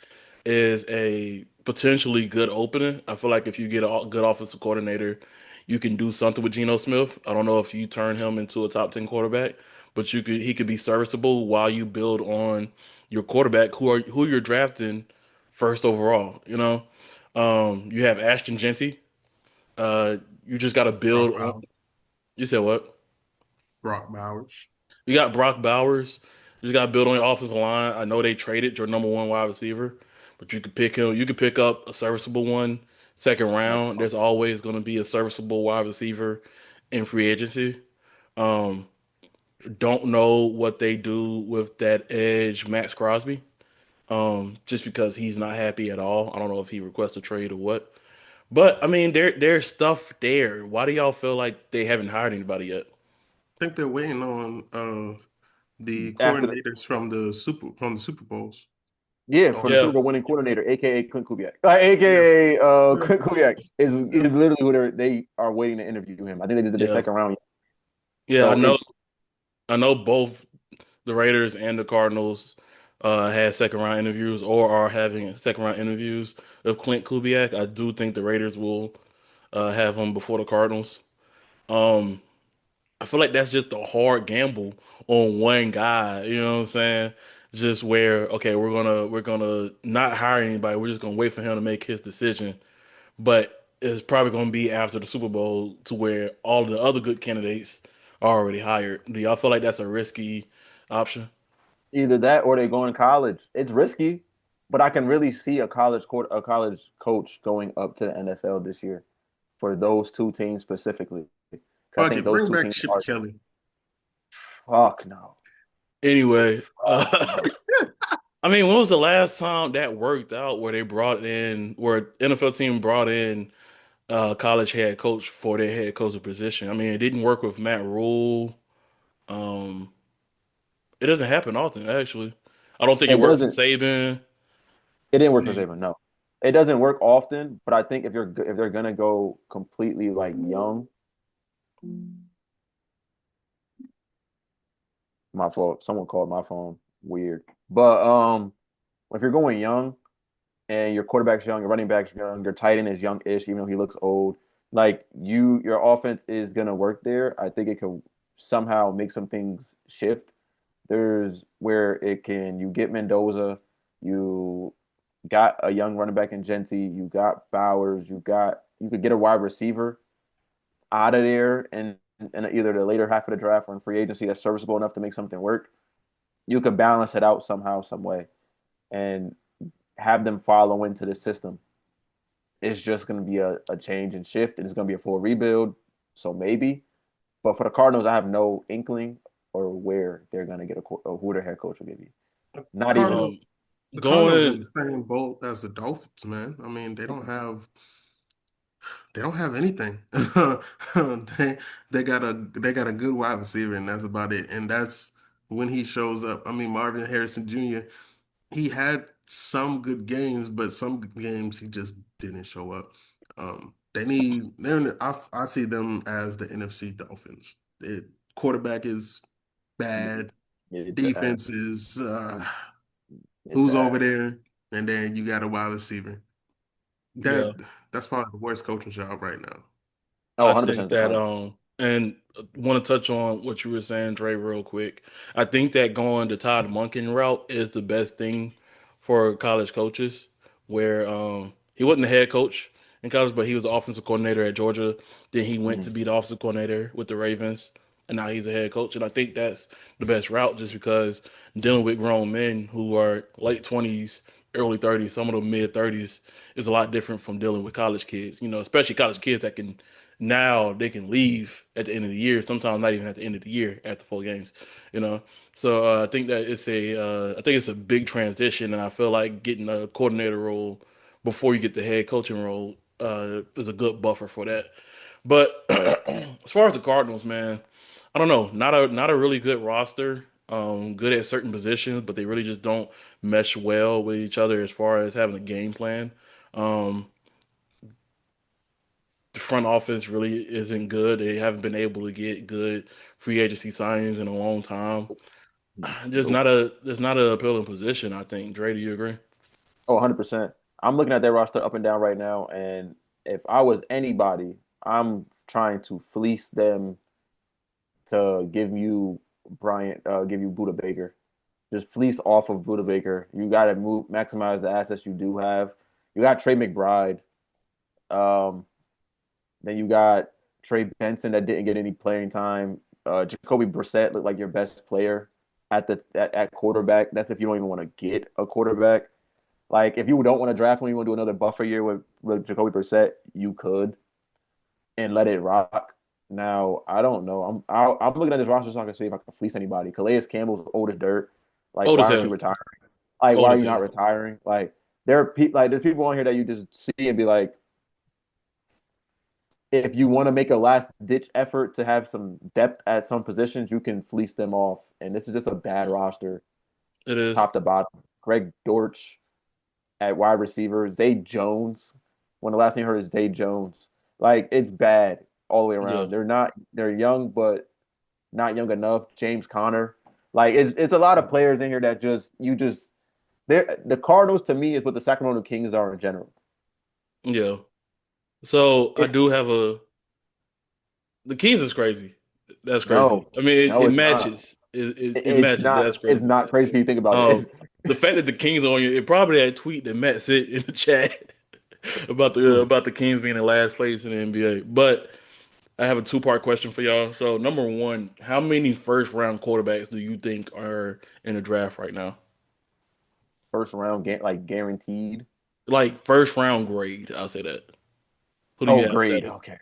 is a potentially good opening. I feel like if you get a good offensive coordinator, you can do something with Geno Smith. I don't know if you turn him into a top 10 quarterback, but he could be serviceable while you build on your quarterback who you're drafting first overall. You have Ashton Genty. You just got to Brock build on. Bowers. You said what? Brock Bowers. You got Brock Bowers. You just got to build on your offensive line. I know they traded your number one wide receiver, but you could pick him. You could pick up a serviceable one second round. There's always going to be a serviceable wide receiver in free agency. Um, don't know what they do with that edge, Max Crosby. Just because he's not happy at all. I don't know if he requests a trade or what. But I mean, there's stuff there. Why do y'all feel like they haven't hired anybody yet? I think they're waiting on the After the coordinators from the Super Bowls. Yeah, Oh, for the Super Yeah, Bowl winning coordinator, aka Clint Kubiak, yeah. aka Yeah. Clint Kubiak is Yeah. literally who they are waiting to interview him. I think they did the yeah. second round. Yeah, So it's I know both the Raiders and the Cardinals had second round interviews or are having second round interviews of Clint Kubiak. I do think the Raiders will have him before the Cardinals. Um, I feel like that's just a hard gamble on one guy. You know what I'm saying? Just where okay, we're gonna not hire anybody. We're just gonna wait for him to make his decision. But it's probably gonna be after the Super Bowl to where all the other good candidates are already hired. Do y'all feel like that's a risky option? either that or they go in college. It's risky, but I can really see a college coach going up to the NFL this year for those two teams specifically. 'Cause I Fuck think it, those bring two back teams Chip are Kelly. fuck no. Anyway, Fuck no. I mean, when was the last time that worked out where they brought in, where NFL team brought in college head coach for their head coach position? I mean, it didn't work with Matt Rule. Um, it doesn't happen often, actually. I don't think it It worked for doesn't. Saban. It didn't work for Yeah. Saban. No, it doesn't work often. But I think if they're gonna go completely like young, my fault. Someone called my phone. Weird. But if you're going young and your quarterback's young, your running back's young, your tight end is young-ish, even though he looks old, like your offense is gonna work there. I think it could somehow make some things shift. There's where it can you get Mendoza, you got a young running back in Genty, you got Bowers, you could get a wide receiver out of there and in either the later half of the draft or in free agency that's serviceable enough to make something work. You could balance it out somehow, some way, and have them follow into the system. It's just going to be a change and shift, and it's going to be a full rebuild. So maybe, but for the Cardinals, I have no inkling or where they're going to get or who their head coach will be. Not even Cardinals, Um, the Cardinals in going, the same boat as the Dolphins, man. I mean, they don't have anything. They they got a good wide receiver, and that's about it. And that's when he shows up. I mean, Marvin Harrison Jr. He had some good games, but some good games he just didn't show up. They need. I see them as the NFC Dolphins. The quarterback is bad. it's bad. Defense is It's who's over bad. there, and then you got a wide receiver. yeah. That's probably the worst coaching job right now. Oh, I 100% think the that Cardinals. and want to touch on what you were saying, Dre, real quick. I think that going the Todd Monken route is the best thing for college coaches, where he wasn't the head coach in college, but he was the offensive coordinator at Georgia. Then he went to Mhm. be the offensive coordinator with the Ravens, and now he's a head coach. And I think that's the best route, just because dealing with grown men who are late 20s, early 30s, some of them mid 30s, is a lot different from dealing with college kids. You know, especially college kids that can now they can leave at the end of the year. Sometimes not even at the end of the year after 4 games. You know, so I think that I think it's a big transition, and I feel like getting a coordinator role before you get the head coaching role is a good buffer for that. But as far as the Cardinals, man, I don't know. Not a really good roster. Good at certain positions, but they really just don't mesh well with each other as far as having a game plan. Um, the front office really isn't good. They haven't been able to get good free agency signings in a long time. Nope. There's not an appealing position, I think. Dre, do you agree? Oh, 100%. I'm looking at their roster up and down right now, and if I was anybody, I'm trying to fleece them to give you Buda Baker. Just fleece off of Buda Baker. You got to maximize the assets you do have. You got Trey McBride. Um, then you got Trey Benson that didn't get any playing time. Jacoby Brissett looked like your best player at quarterback. That's if you don't even want to get a quarterback. Like if you don't want to draft him, you want to do another buffer year with Jacoby Brissett, you could and let it rock. Now I don't know. I'm looking at this roster so I can see if I can fleece anybody. Calais Campbell's old as dirt. Like Old why as aren't hell. you retiring? Like why Old are as you not hell. retiring? Like there's people on here that you just see and be like, if you want to make a last ditch effort to have some depth at some positions, you can fleece them off. And this is just a bad roster, It is. top to bottom. Greg Dortch at wide receiver, Zay Jones. When the last thing you heard is Zay Jones. Like it's bad all the way Yeah. around. They're young, but not young enough. James Conner, like it's a lot of players in here that just they're the Cardinals to me is what the Sacramento Kings are in general. Yeah. So I It, do have the Kings is crazy. That's crazy. no, I mean, no, it it's not. matches. It It's matches. not. That's It's crazy. not crazy to think about it. Um, the fact that the Kings are on you, it probably that tweet that Matt said in the chat about the Kings being in last place in the NBA. But I have a two-part question for y'all. So number one, how many first round quarterbacks do you think are in the draft right now? First round, like guaranteed. Like first round grade, I'll say that. Who do Oh, you have great. status? Okay.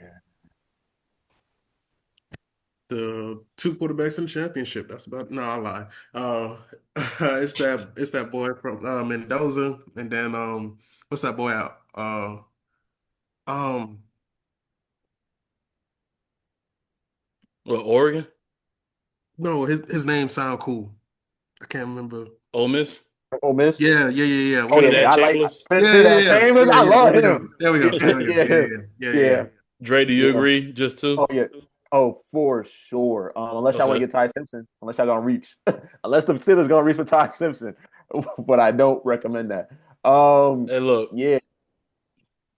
The two quarterbacks in the championship. That's about no, I lie. Uh, it's that boy from Mendoza, and then what's that boy out? Um, Well, Oregon, no, his name sound cool. I can't remember. Ole Miss, Ole Miss. Yeah. Oh yeah, Trinidad I like Chambliss. Trinidad Chambers. I There love we go. him. There we go. There we go. Yeah, yeah, Yeah. yeah, Dre, do you yeah. agree? Just two? Oh yeah. Oh, for sure. Unless y'all want to Okay. get Ty Simpson, unless y'all gonna reach, unless the Steelers gonna reach for Ty Simpson, but I don't recommend that. Hey, look, Yeah,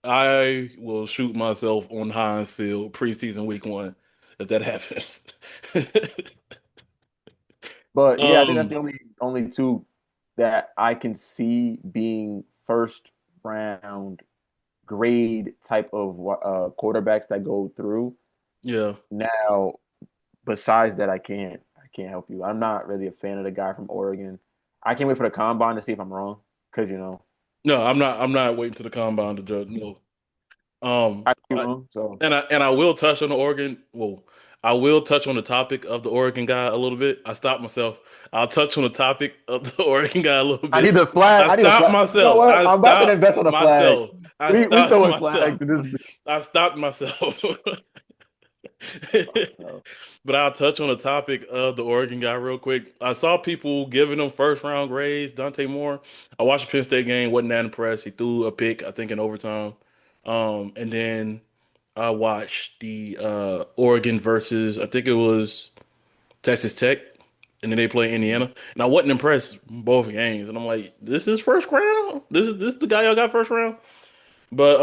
I will shoot myself on Heinz Field preseason week one if that happens. but yeah, I think that's um, the only two that I can see being first round grade type of quarterbacks that go through. yeah. Now, besides that, I can't help you. I'm not really a fan of the guy from Oregon. I can't wait for the combine to see if I'm wrong because No, I'm not waiting to the combine to judge. No. I could be I, wrong. So and I will touch on the Oregon. Well, I will touch on the topic of the Oregon guy a little bit. I stopped myself. I'll touch on the topic of the Oregon guy a little I need bit. the flag. I I need a stopped flag. You know myself. what? I I'm about to stopped invest on a flag. myself. I We stopped throwing myself. flags to this. I stopped myself. But I'll touch on the topic of the Oregon guy real quick. I saw people giving him first round grades. Dante Moore. I watched the Penn State game. Wasn't that impressed. He threw a pick, I think, in overtime. And then I watched the Oregon versus I think it was Texas Tech, and then they play Indiana. And I wasn't impressed both games. And I'm like, this is first round. This is the guy y'all got first round. But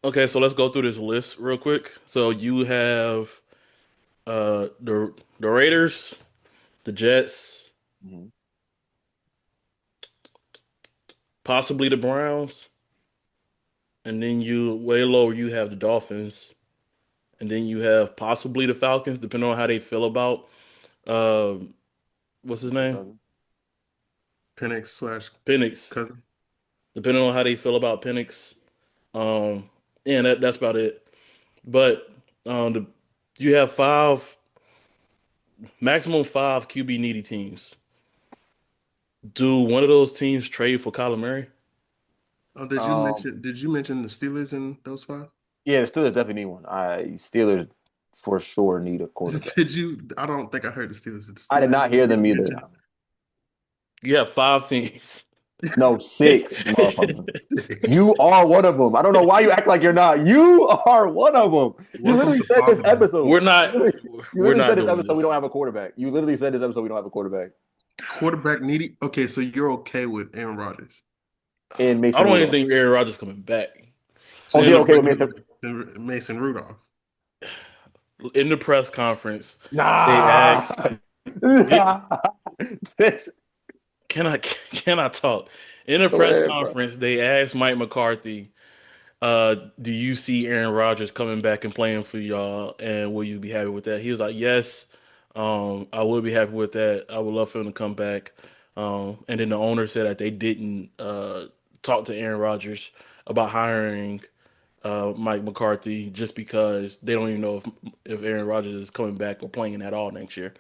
okay, so let's go through this list real quick. So you have the Raiders, the Jets, Mhm. possibly the Browns, and then you way lower you have the Dolphins, and then you have possibly the Falcons, depending on how they feel about what's his Kirk name? Cousins. Penix slash Penix. cousin. Depending on how they feel about Penix. Um and that's about it. But you have maximum five QB needy teams. Do one of those teams trade for Kyler Murray? Oh, Um, did you mention the Steelers in those five? yeah, the Steelers definitely need one. Steelers for sure need a quarterback. Did you? I don't think I heard the Steelers. Did the I did Steelers not hear get them either. mentioned? You have five teams. No, six, motherfucker. You are one of them. I don't know why you act like you're not. You are one of them. You Welcome literally to said this Fatherland. episode. We're not You we're literally not said this doing episode we this. don't have a quarterback. You literally said this episode we don't have a quarterback. Quarterback needy. Okay, so you're okay with Aaron Rodgers And I Mason don't even Rudolph. think Aaron Rodgers coming back. Oh, so yeah, In you're okay the with okay Mason. with Mason Rudolph. in the press conference, they Nah. asked, This- "Can I can I talk?" In the Go press ahead, bro. conference, they asked Mike McCarthy, "Do you see Aaron Rodgers coming back and playing for y'all, and will you be happy with that?" He was like, "Yes, I would be happy with that. I would love for him to come back." And then the owner said that they didn't talk to Aaron Rodgers about hiring Mike McCarthy just because they don't even know if Aaron Rodgers is coming back or playing at all next year.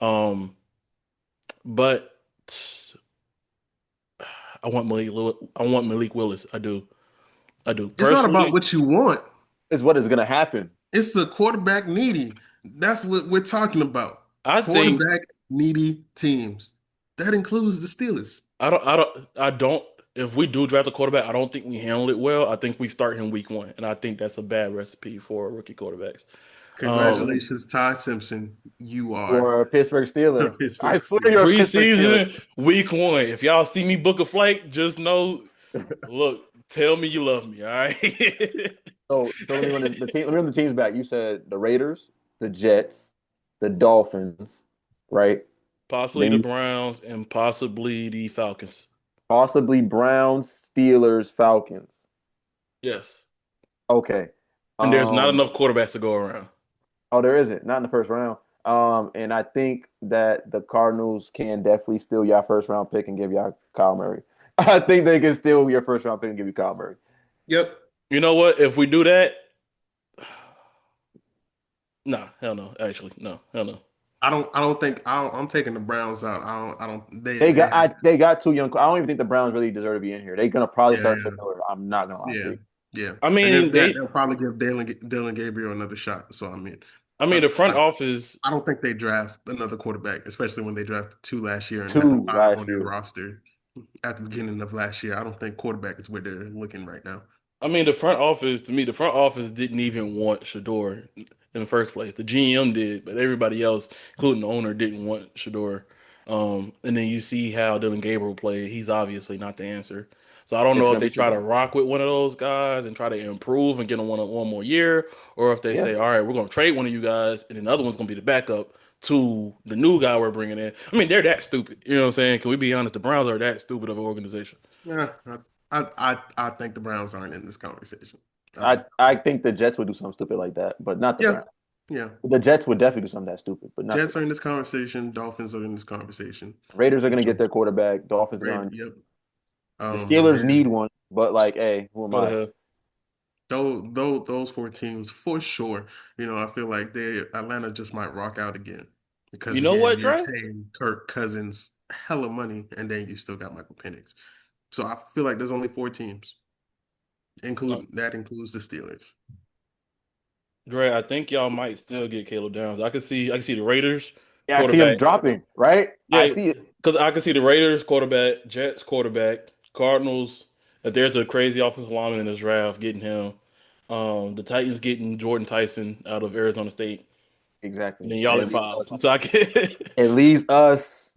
Um, but I want Malik Willis. I do. I do. It's not about Personally, what you want. Is what is gonna happen. It's the quarterback needy. That's what we're talking about. I think Quarterback needy teams. That includes the Steelers. I don't if we do draft a quarterback, I don't think we handle it well. I think we start him week one, and I think that's a bad recipe for rookie quarterbacks. Um, Congratulations, Ty Simpson. You are For a Pittsburgh a Steeler. I Pittsburgh swear Steeler. you're a Pittsburgh Steeler. preseason week 1. If y'all see me book a flight, just know, look, tell me you love me. All right. So let me run the team. Let me run the teams back. You said the Raiders, the Jets, the Dolphins, right? Possibly Then the you Browns and possibly the Falcons. possibly Browns, Steelers, Falcons. Yes. Okay. And there's not Um. enough quarterbacks to go around. Oh, there isn't. Not in the first round. And I think that the Cardinals can definitely steal your first round pick and give y'all Kyle Murray. I think they can steal your first round pick and give you Kyle Murray. Yep. You know what? If we do that, nah, hell no. Actually, no, hell no. I'm taking the Browns out. I don't they They have they got too young. I don't even think the Browns really deserve to be in here. They're gonna probably yeah, start yeah. Shador. I'm not gonna lie to Yeah, you. yeah. I And if mean, that, they. they'll probably give Dylan Gabriel another shot. So I mean, I, the front I, office. I don't think they draft another quarterback, especially when they drafted two last year and had Two five last on their year. roster at the beginning of last year. I don't think quarterback is where they're looking right now. I mean, the front office. To me, the front office didn't even want Shador in the first place. The GM did, but everybody else, including the owner, didn't want Shador. And then you see how Dylan Gabriel played. He's obviously not the answer. So I don't It's know if gonna they be try to Shador. rock with one of those guys and try to improve and get him one more year, or if they Yeah, say, all right, we're going to trade one of you guys, and then the other one's going to be the backup to the new guy we're bringing in. I mean, they're that stupid. You know what I'm saying? Can we be honest? The Browns are that stupid of an organization. Yeah, I think the Browns aren't in this conversation. I I don't. I think the Jets would do something stupid like that, but not the Yeah, Browns. yeah. The Jets would definitely do something that stupid, but not the Jets are Browns. in this conversation. Dolphins are in this conversation Raiders are for gonna get sure. their quarterback. Dolphins are Right. gonna. Yep. And The Steelers need then one, but like, hey, who am Go to I? hell. those four teams for sure. I feel like they Atlanta just might rock out again You because know again what, you're Dre? paying Kirk Cousins hella money and then you still got Michael Penix. So I feel like there's only four teams, includes the Steelers. Dre, I think y'all might still get Caleb Downs. I can see the Raiders Yeah, I see him quarterback. dropping. Right? I Yeah, see it. because I can see the Raiders quarterback, Jets quarterback, Cardinals. If there's a crazy offensive lineman in this draft, getting him. The Titans getting Jordan Tyson out of Arizona State, and Exactly. then And y'all it at leaves five. us. So I can, It leaves us.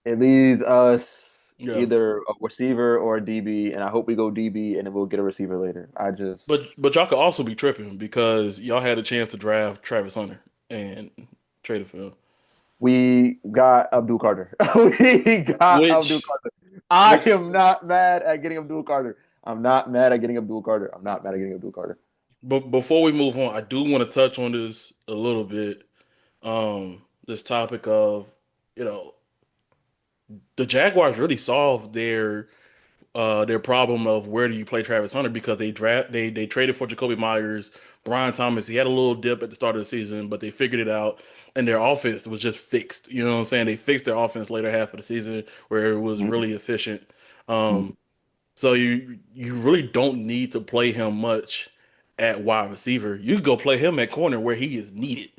It leaves us yeah. either a receiver or a DB, and I hope we go DB, and then we'll get a receiver later. I just But y'all could also be tripping because y'all had a chance to draft Travis Hunter and trade for him, we got Abdul Carter. We got Abdul which Carter. I which am not mad at getting Abdul Carter. I'm not mad at getting Abdul Carter. I'm not mad at getting Abdul Carter. But before we move on, I do want to touch on this a little bit. This topic of, you know, the Jaguars really solved their problem of where do you play Travis Hunter because they traded for Jacoby Myers, Brian Thomas. He had a little dip at the start of the season, but they figured it out, and their offense was just fixed. You know what I'm saying? They fixed their offense later half of the season where it was Mhm. really efficient. So you really don't need to play him much at wide receiver. You can go play him at corner where he is needed.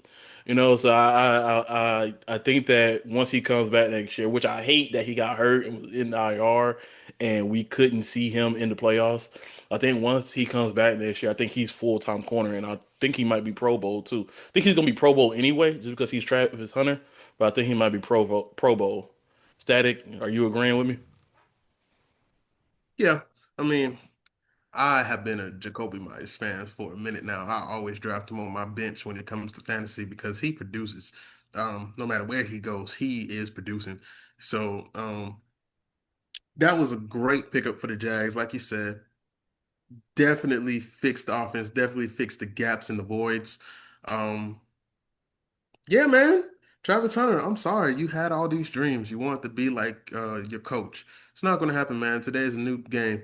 So I think that once he comes back next year, which I hate that he got hurt and was in the IR and we couldn't see him in the playoffs. I think once he comes back next year, I think he's full-time corner and I think he might be Pro Bowl too. I think he's gonna be Pro Bowl anyway, just because he's Travis Hunter, but I think he might be Pro Bowl. Static, are you agreeing with me? Yeah, I mean, I have been a Jacoby Myers fan for a minute now. I always draft him on my bench when it comes to fantasy because he produces. No matter where he goes, he is producing. So that was a great pickup for the Jags. Like you said, definitely fixed the offense, definitely fixed the gaps and the voids. Um, yeah, man. Travis Hunter, I'm sorry. You had all these dreams. You wanted to be like your coach. It's not going to happen, man. Today's a new game.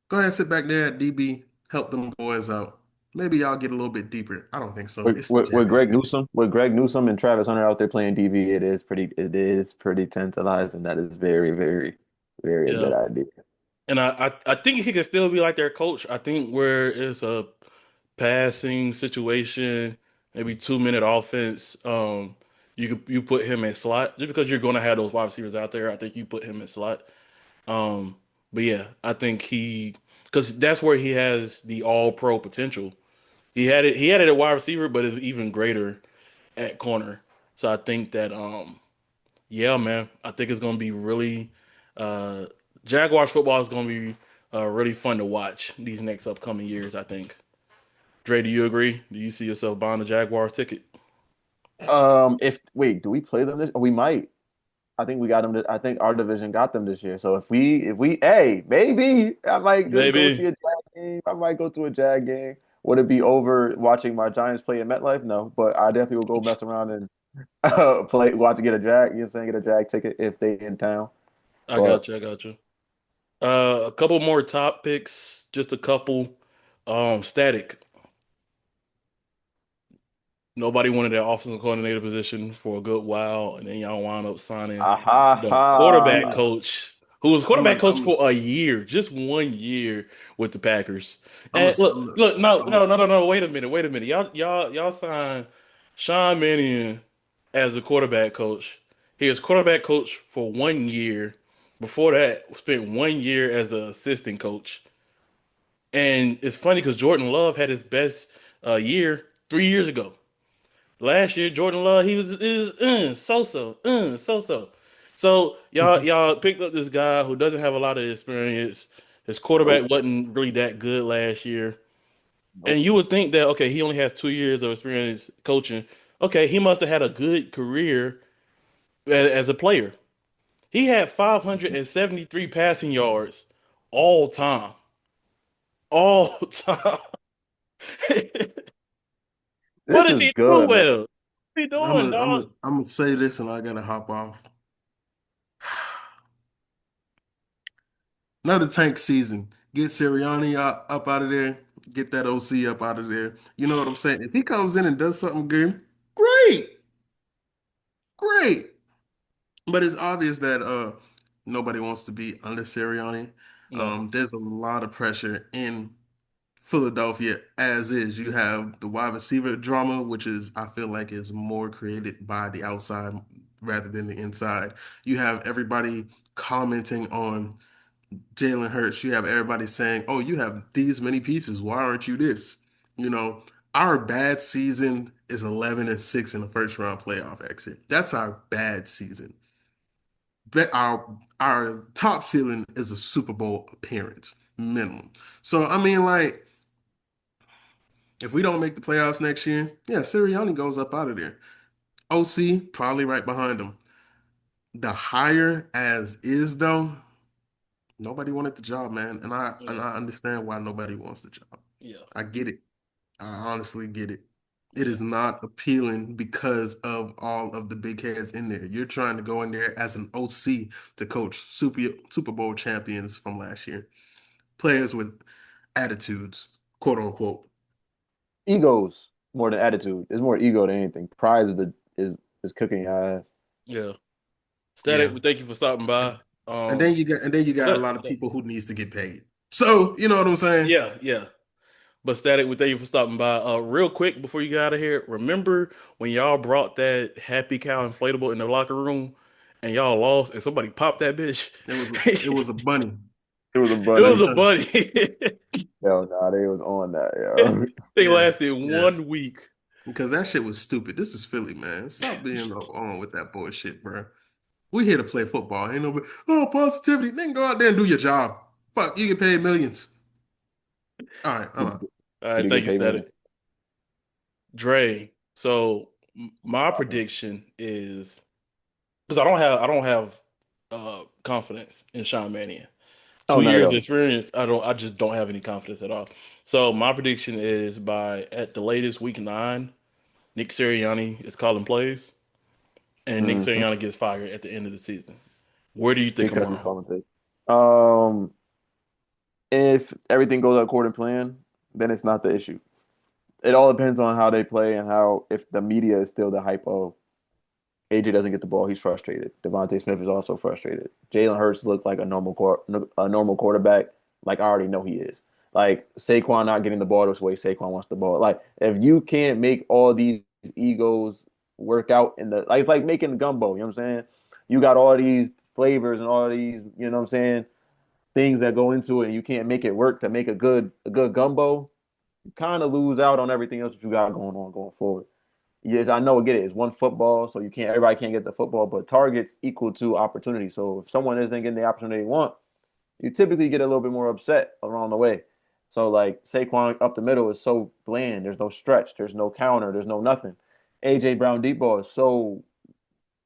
Go ahead and sit back there at DB, help them boys out. Maybe y'all get a little bit deeper. I don't think so. It's the Jags, man. With Greg Newsome and Travis Hunter out there playing DB, it is pretty tantalizing. That is very, very, very a good Yeah. idea. And I think he can still be like their coach. I think where it's a passing situation, maybe 2 minute offense, you put him in slot just because you're going to have those wide receivers out there. I think you put him in slot. Um, but yeah, I think because that's where he has the all pro potential. He had it at wide receiver, but it's even greater at corner. So I think that yeah, man, I think it's gonna be really uh Jaguars football is gonna be really fun to watch these next upcoming years, I think. Dre, do you agree? Do you see yourself buying a Jaguars ticket? If wait, do we play them this? We might. I think we got them. I think our division got them this year. So hey, maybe I might just go see Maybe. a Jag game. I might go to a Jag game. Would it be over watching my Giants play in MetLife? No, but I definitely will go mess around and watch get a Jag. You know what I'm saying? Get a Jag ticket if they in town. I got But you, I got you. A couple more top picks, just a couple. Static. Nobody wanted that offensive coordinator position for a good while, and then y'all wound up signing aha, the quarterback I'm ha. coach, who was I'm quarterback a, coach I'm for a year, just 1 year with the Packers. I'm a, And look, I'm a, look, no, I'm a, no, no, no, no. Wait a minute, wait a minute. Y'all signed Sean Mannion as the quarterback coach. He was quarterback coach for 1 year. Before that, spent 1 year as an assistant coach. And it's funny because Jordan Love had his best year 3 years ago. Last year, Jordan Love, he was is so-so, so-so. So y'all picked up this guy who doesn't have a lot of experience. His Nope. quarterback wasn't really that good last year. And Nope. you would think that, okay, he only has 2 years of experience coaching. Okay, he must have had a good career as a player. He had 573 passing yards all time. All time. What This is is he doing good, man. well? What he I'm doing, a, I'm a, dog? I'm gonna say this and I gotta hop off. Another tank season. Get Sirianni up out of there. Get that OC up out of there. You know what I'm saying? If he comes in and does something good, great, great. But it's obvious that nobody wants to be under Sirianni. No. There's a lot of pressure in Philadelphia as is. You have the wide receiver drama, which is I feel like is more created by the outside rather than the inside. You have everybody commenting on Jalen Hurts. You have everybody saying, "Oh, you have these many pieces. Why aren't you this?" You know, our bad season is 11-6 in the first round playoff exit. That's our bad season. But our top ceiling is a Super Bowl appearance minimum. So I mean, like, if we don't make the playoffs next year, yeah, Sirianni goes up out of there. OC probably right behind him. The higher as is though, nobody wanted the job, man, and Yeah. I understand why nobody wants the job. Yeah. I get it. I honestly get it. It Yeah. is not appealing because of all of the big heads in there. You're trying to go in there as an OC to coach Super Bowl champions from last year, players with attitudes, quote unquote. Egos more than attitude. It's more ego than anything. Pride is cooking your ass. Yeah. Static, Yeah. we thank you for stopping by. And then you got a But lot of people who needs to get paid. So, you know what I'm saying? yeah, yeah. But Static, we thank you for stopping by. Real quick before you get out of here, remember when y'all brought that Happy Cow inflatable in the locker room and y'all lost and somebody popped that bitch? It was a bunny. It was a It was bunny. a buddy. Hell nah, they was on that, yo. They Yeah. lasted Yeah. 1 week. Because that shit was stupid. This is Philly, man. Stop being on with that bullshit, bro. We here to play football. Ain't no oh positivity. Then go out there and do your job. Fuck, you get paid millions. All right, I'm You, out. All you right, to thank get you, paid millions. Static. Dre. So my Wow, man. prediction is because I don't have confidence in Sean Mannion. Oh, two not at years of all. experience, I just don't have any confidence at all. So my prediction is by at the latest week 9, Nick Sirianni is calling plays, and Nick Hmm. Sirianni gets fired at the end of the season. Where do you think I'm Because he's wrong? calling plays. Um, if everything goes according to plan, then it's not the issue. It all depends on how they play and how if the media is still the hype of AJ doesn't get the ball, he's frustrated. Devontae Smith is also frustrated. Jalen Hurts looked like a normal quarterback, like I already know he is. Like Saquon not getting the ball this way, Saquon wants the ball. Like if you can't make all these egos work out in the like it's like making gumbo, you know what I'm saying? You got all these flavors and all these, you know what I'm saying, things that go into it and you can't make it work to make a good gumbo, you kind of lose out on everything else that you got going forward. Yes, I know. Get it. It's one football, so you can't. Everybody can't get the football, but targets equal to opportunity. So if someone isn't getting the opportunity they want, you typically get a little bit more upset along the way. So like Saquon up the middle is so bland. There's no stretch. There's no counter. There's no nothing. AJ Brown deep ball is so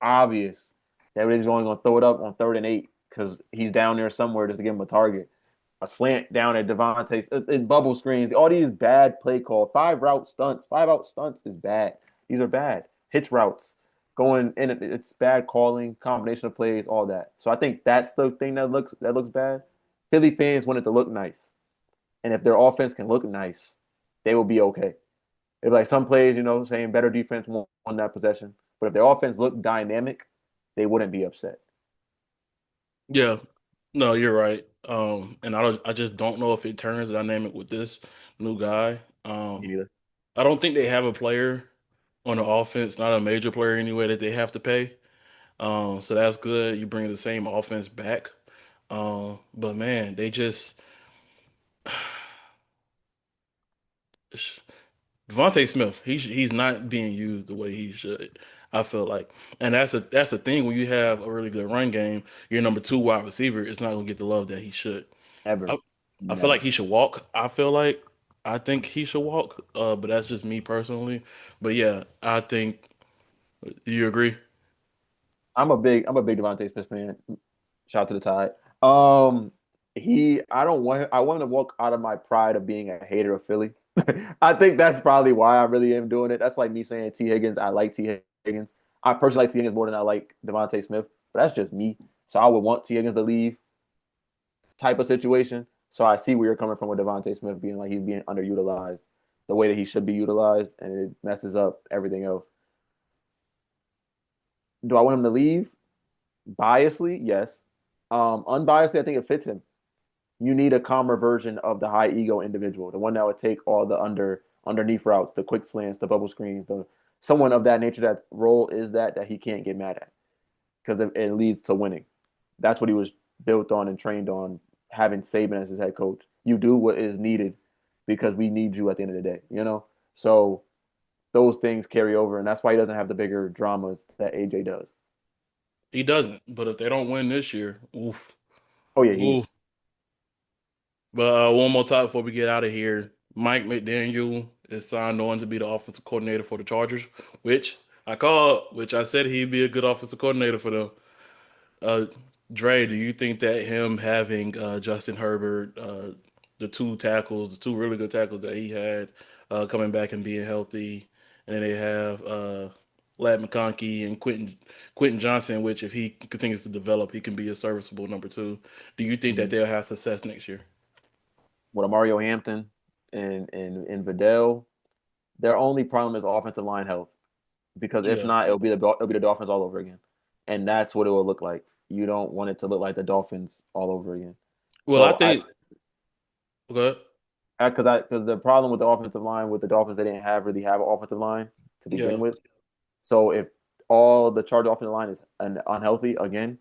obvious that we're just only going to throw it up on 3rd and 8 because he's down there somewhere just to give him a target. A slant down at Devontae's bubble screens. All these bad play call. 5 route stunts. 5 out stunts is bad. These are bad. Hitch routes. Going in, it's bad calling, combination of plays, all that. So I think that's the thing that looks bad. Philly fans want it to look nice, and if their offense can look nice, they will be okay. If like some plays, saying better defense won that possession, but if their offense looked dynamic, they wouldn't be upset. Yeah, no, you're right. And I just don't know if it turns dynamic with this new guy. Me neither. I don't think they have a player on the offense, not a major player anyway, that they have to pay. So that's good. You bring the same offense back. But man, they just Devontae Smith, he's not being used the way he should. I feel like, and that's the thing when you have a really good run game, your number two wide receiver is not gonna get the love that he should. Ever. I, I feel like Never. he should walk. I think he should walk. But that's just me personally. But yeah, I think you agree. I'm a big Devontae Smith fan. Shout out to the Tide. Um, I don't want him, I want him to walk out of my pride of being a hater of Philly. I think that's probably why I really am doing it. That's like me saying T. Higgins. I like T. Higgins. I personally like T. Higgins more than I like Devontae Smith, but that's just me. So I would want T. Higgins to leave type of situation. So I see where you're coming from with Devontae Smith being like he's being underutilized the way that he should be utilized, and it messes up everything else. Do I want him to leave? Biasly, yes. Unbiasedly, I think it fits him. You need a calmer version of the high ego individual, the one that would take all the underneath routes, the quick slants, the bubble screens, the someone of that nature. That role is that he can't get mad at because it leads to winning. That's what he was built on and trained on. Having Saban as his head coach, you do what is needed because we need you at the end of the day. So those things carry over, and that's why he doesn't have the bigger dramas that AJ does. He doesn't. But if they don't win this year, oof, Oh yeah, oof. he's But one more time before we get out of here, Mike McDaniel is signed on to be the offensive coordinator for the Chargers, which I said he'd be a good offensive coordinator for them. Uh, Dre, do you think that him having Justin Herbert, the two really good tackles that he had, coming back and being healthy, and then they have Lad McConkey and Quentin Johnson, which if he continues to develop, he can be a serviceable number two. Do you think that Mhm. they'll have success next year? with Mario Hampton and Vidal. Their only problem is offensive line health because if Yeah. not, it'll be the Dolphins all over again, and that's what it will look like. You don't want it to look like the Dolphins all over again. Well, I So think. Okay. because the problem with the offensive line with the Dolphins, they didn't really have an offensive line to begin Yeah. with. So if all the Charger offensive line is unhealthy again,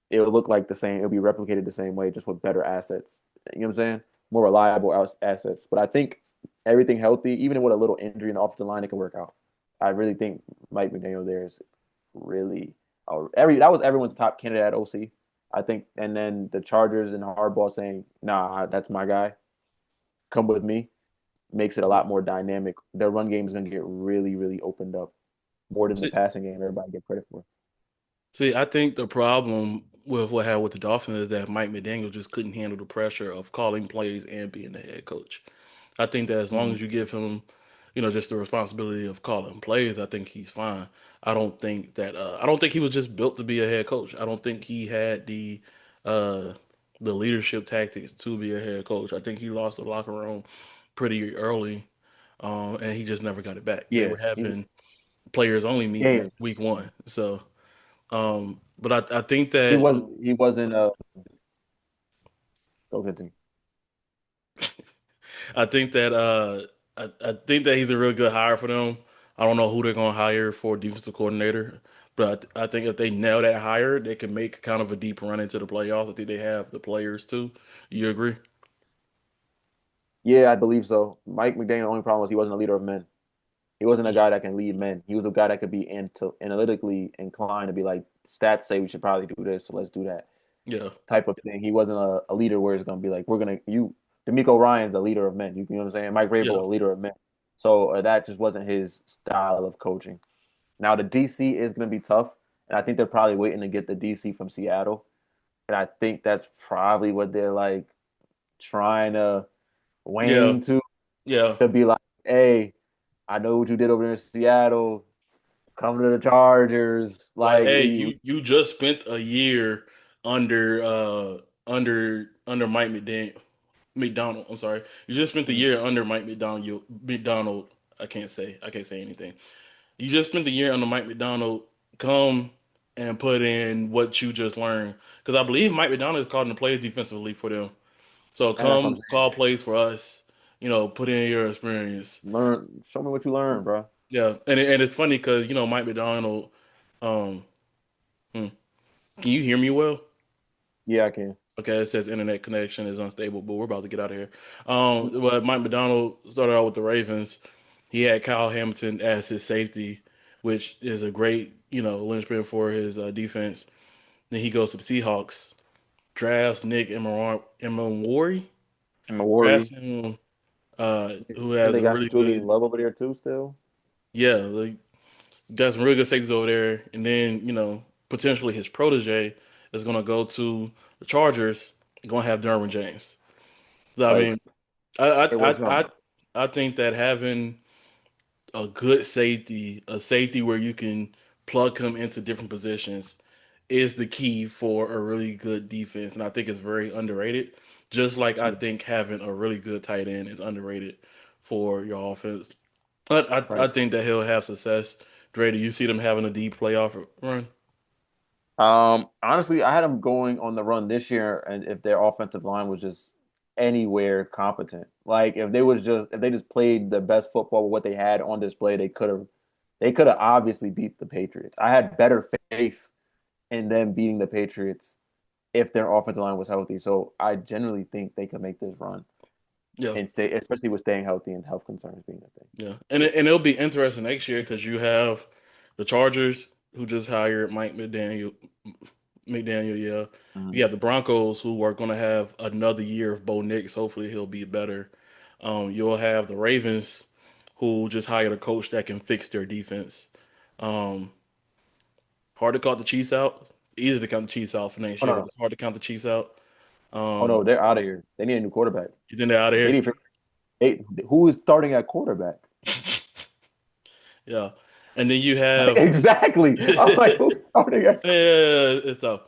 it will look like the same. It'll be replicated the same way, just with better assets. You know what I'm saying? More reliable assets. But I think everything healthy, even with a little injury in the offensive line, it can work out. I really think Mike McDaniel there is really that was everyone's top candidate at OC. I think, and then the Chargers and Hardball saying, "Nah, that's my guy. Come with me." Makes it a lot more dynamic. Their run game is going to get really, really opened up more than the See, passing game. Everybody get credit for. see, I think the problem with what happened with the Dolphins is that Mike McDaniel just couldn't handle the pressure of calling plays and being the head coach. I think that as long Mm-hmm. as you give him, just the responsibility of calling plays, I think he's fine. I don't think he was just built to be a head coach. I don't think he had uh the leadership tactics to be a head coach. I think he lost the locker room pretty early, and he just never got it back. They Yeah, were having players only meeting yeah. week one. So, but I think He that was he wasn't go continue. I think that I think that he's a real good hire for them. I don't know who they're going to hire for defensive coordinator, but I think if they nail that hire, they can make kind of a deep run into the playoffs. I think they have the players too. You agree? Yeah, I believe so. Mike McDaniel, the only problem was he wasn't a leader of men. He wasn't a guy that can lead men. He was a guy that could be analytically inclined to be like, stats say we should probably do this, so let's do that Yeah, type of thing. He wasn't a leader where it's going to be like, we're going to, you, D'Amico Ryan's a leader of men. You know what I'm saying? Mike yeah, Vrabel, a leader of men. So that just wasn't his style of coaching. Now, the DC is going to be tough. And I think they're probably waiting to get the DC from Seattle. And I think that's probably what they're like trying to yeah, Wayne yeah. to be like, hey, I know what you did over there in Seattle. Come to the Chargers. Like, Like hey, we you just spent a year under under Mike McDonald. I'm sorry. You just spent the year under Mike McDonald. McDonald. I can't say anything. You just spent the year under Mike McDonald. Come and put in what you just learned. Because I believe Mike McDonald is calling the plays defensively for them. So and that's what I'm come saying. call plays for us. Put in your experience. Learn, show me what you learned, bro. Yeah, and it's funny because Mike McDonald. Um, hmm. Can you hear me well? Yeah, I can. Okay, it says internet connection is unstable, but we're about to get out of here. But Mike McDonald started out with the Ravens. He had Kyle Hamilton as his safety, which is a great, linchpin for his defense. Then he goes to the Seahawks, drafts Nick Emenwari, I'm a drafts worry. him, who And has they a got really Julian good, Love over there too, still. yeah, like, got some really good safeties over there. And then, potentially his protege is going to go to the Chargers, going to have Derwin James. So, I Like mean, I it I works I out. I I think that having a good safety, a safety where you can plug him into different positions, is the key for a really good defense, and I think it's very underrated. Just like I think having a really good tight end is underrated for your offense. But I Right. think that he'll have success. Dre, do you see them having a deep playoff run? Honestly, I had them going on the run this year, and if their offensive line was just anywhere competent, like if they just played the best football with what they had on display, they could have obviously beat the Patriots. I had better faith in them beating the Patriots if their offensive line was healthy. So I generally think they could make this run Yeah, and stay, especially with staying healthy and health concerns being a thing. yeah, and it'll be interesting next year because you have the Chargers who just hired Mike McDaniel. McDaniel, yeah. Mhm. You have the Broncos who are going to have another year of Bo Nix. Hopefully, he'll be better. You'll have the Ravens who just hired a coach that can fix their defense. Um, hard to count the Chiefs out. Easy to count the Chiefs out for next Oh no, year, but no, it's hard to count the Chiefs out. oh Um, no, they're out of here. They need a new quarterback. you think they're out of They here? need who is starting at quarterback? Yeah. And then you Like, have exactly. I'm like, who's starting at? yeah, it's tough.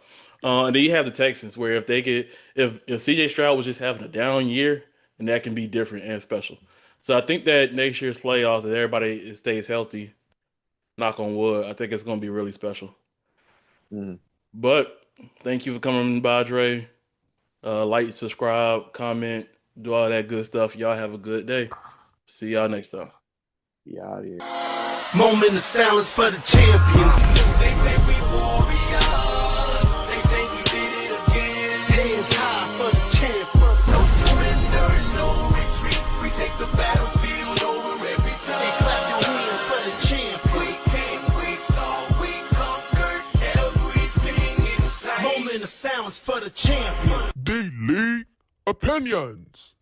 And then you have the Texans, where if they get if CJ Stroud was just having a down year, and that can be different and special. So I think that next year's playoffs, if everybody stays healthy, knock on wood, I think it's going to be really special. Mhm. But thank you for coming by, Dre. Like, subscribe, comment, do all that good stuff. Y'all have a good day. See y'all next time. Yeah, out of here. Moment of silence for the champions. They say we warriors. They say we did it again. Hands high for the champion. No surrender, no retreat. We take the battlefield over every And time. clap your hands for the champion. We came, we saw, we conquered everything in sight. Moment of silence for the champion. Daily Opinions.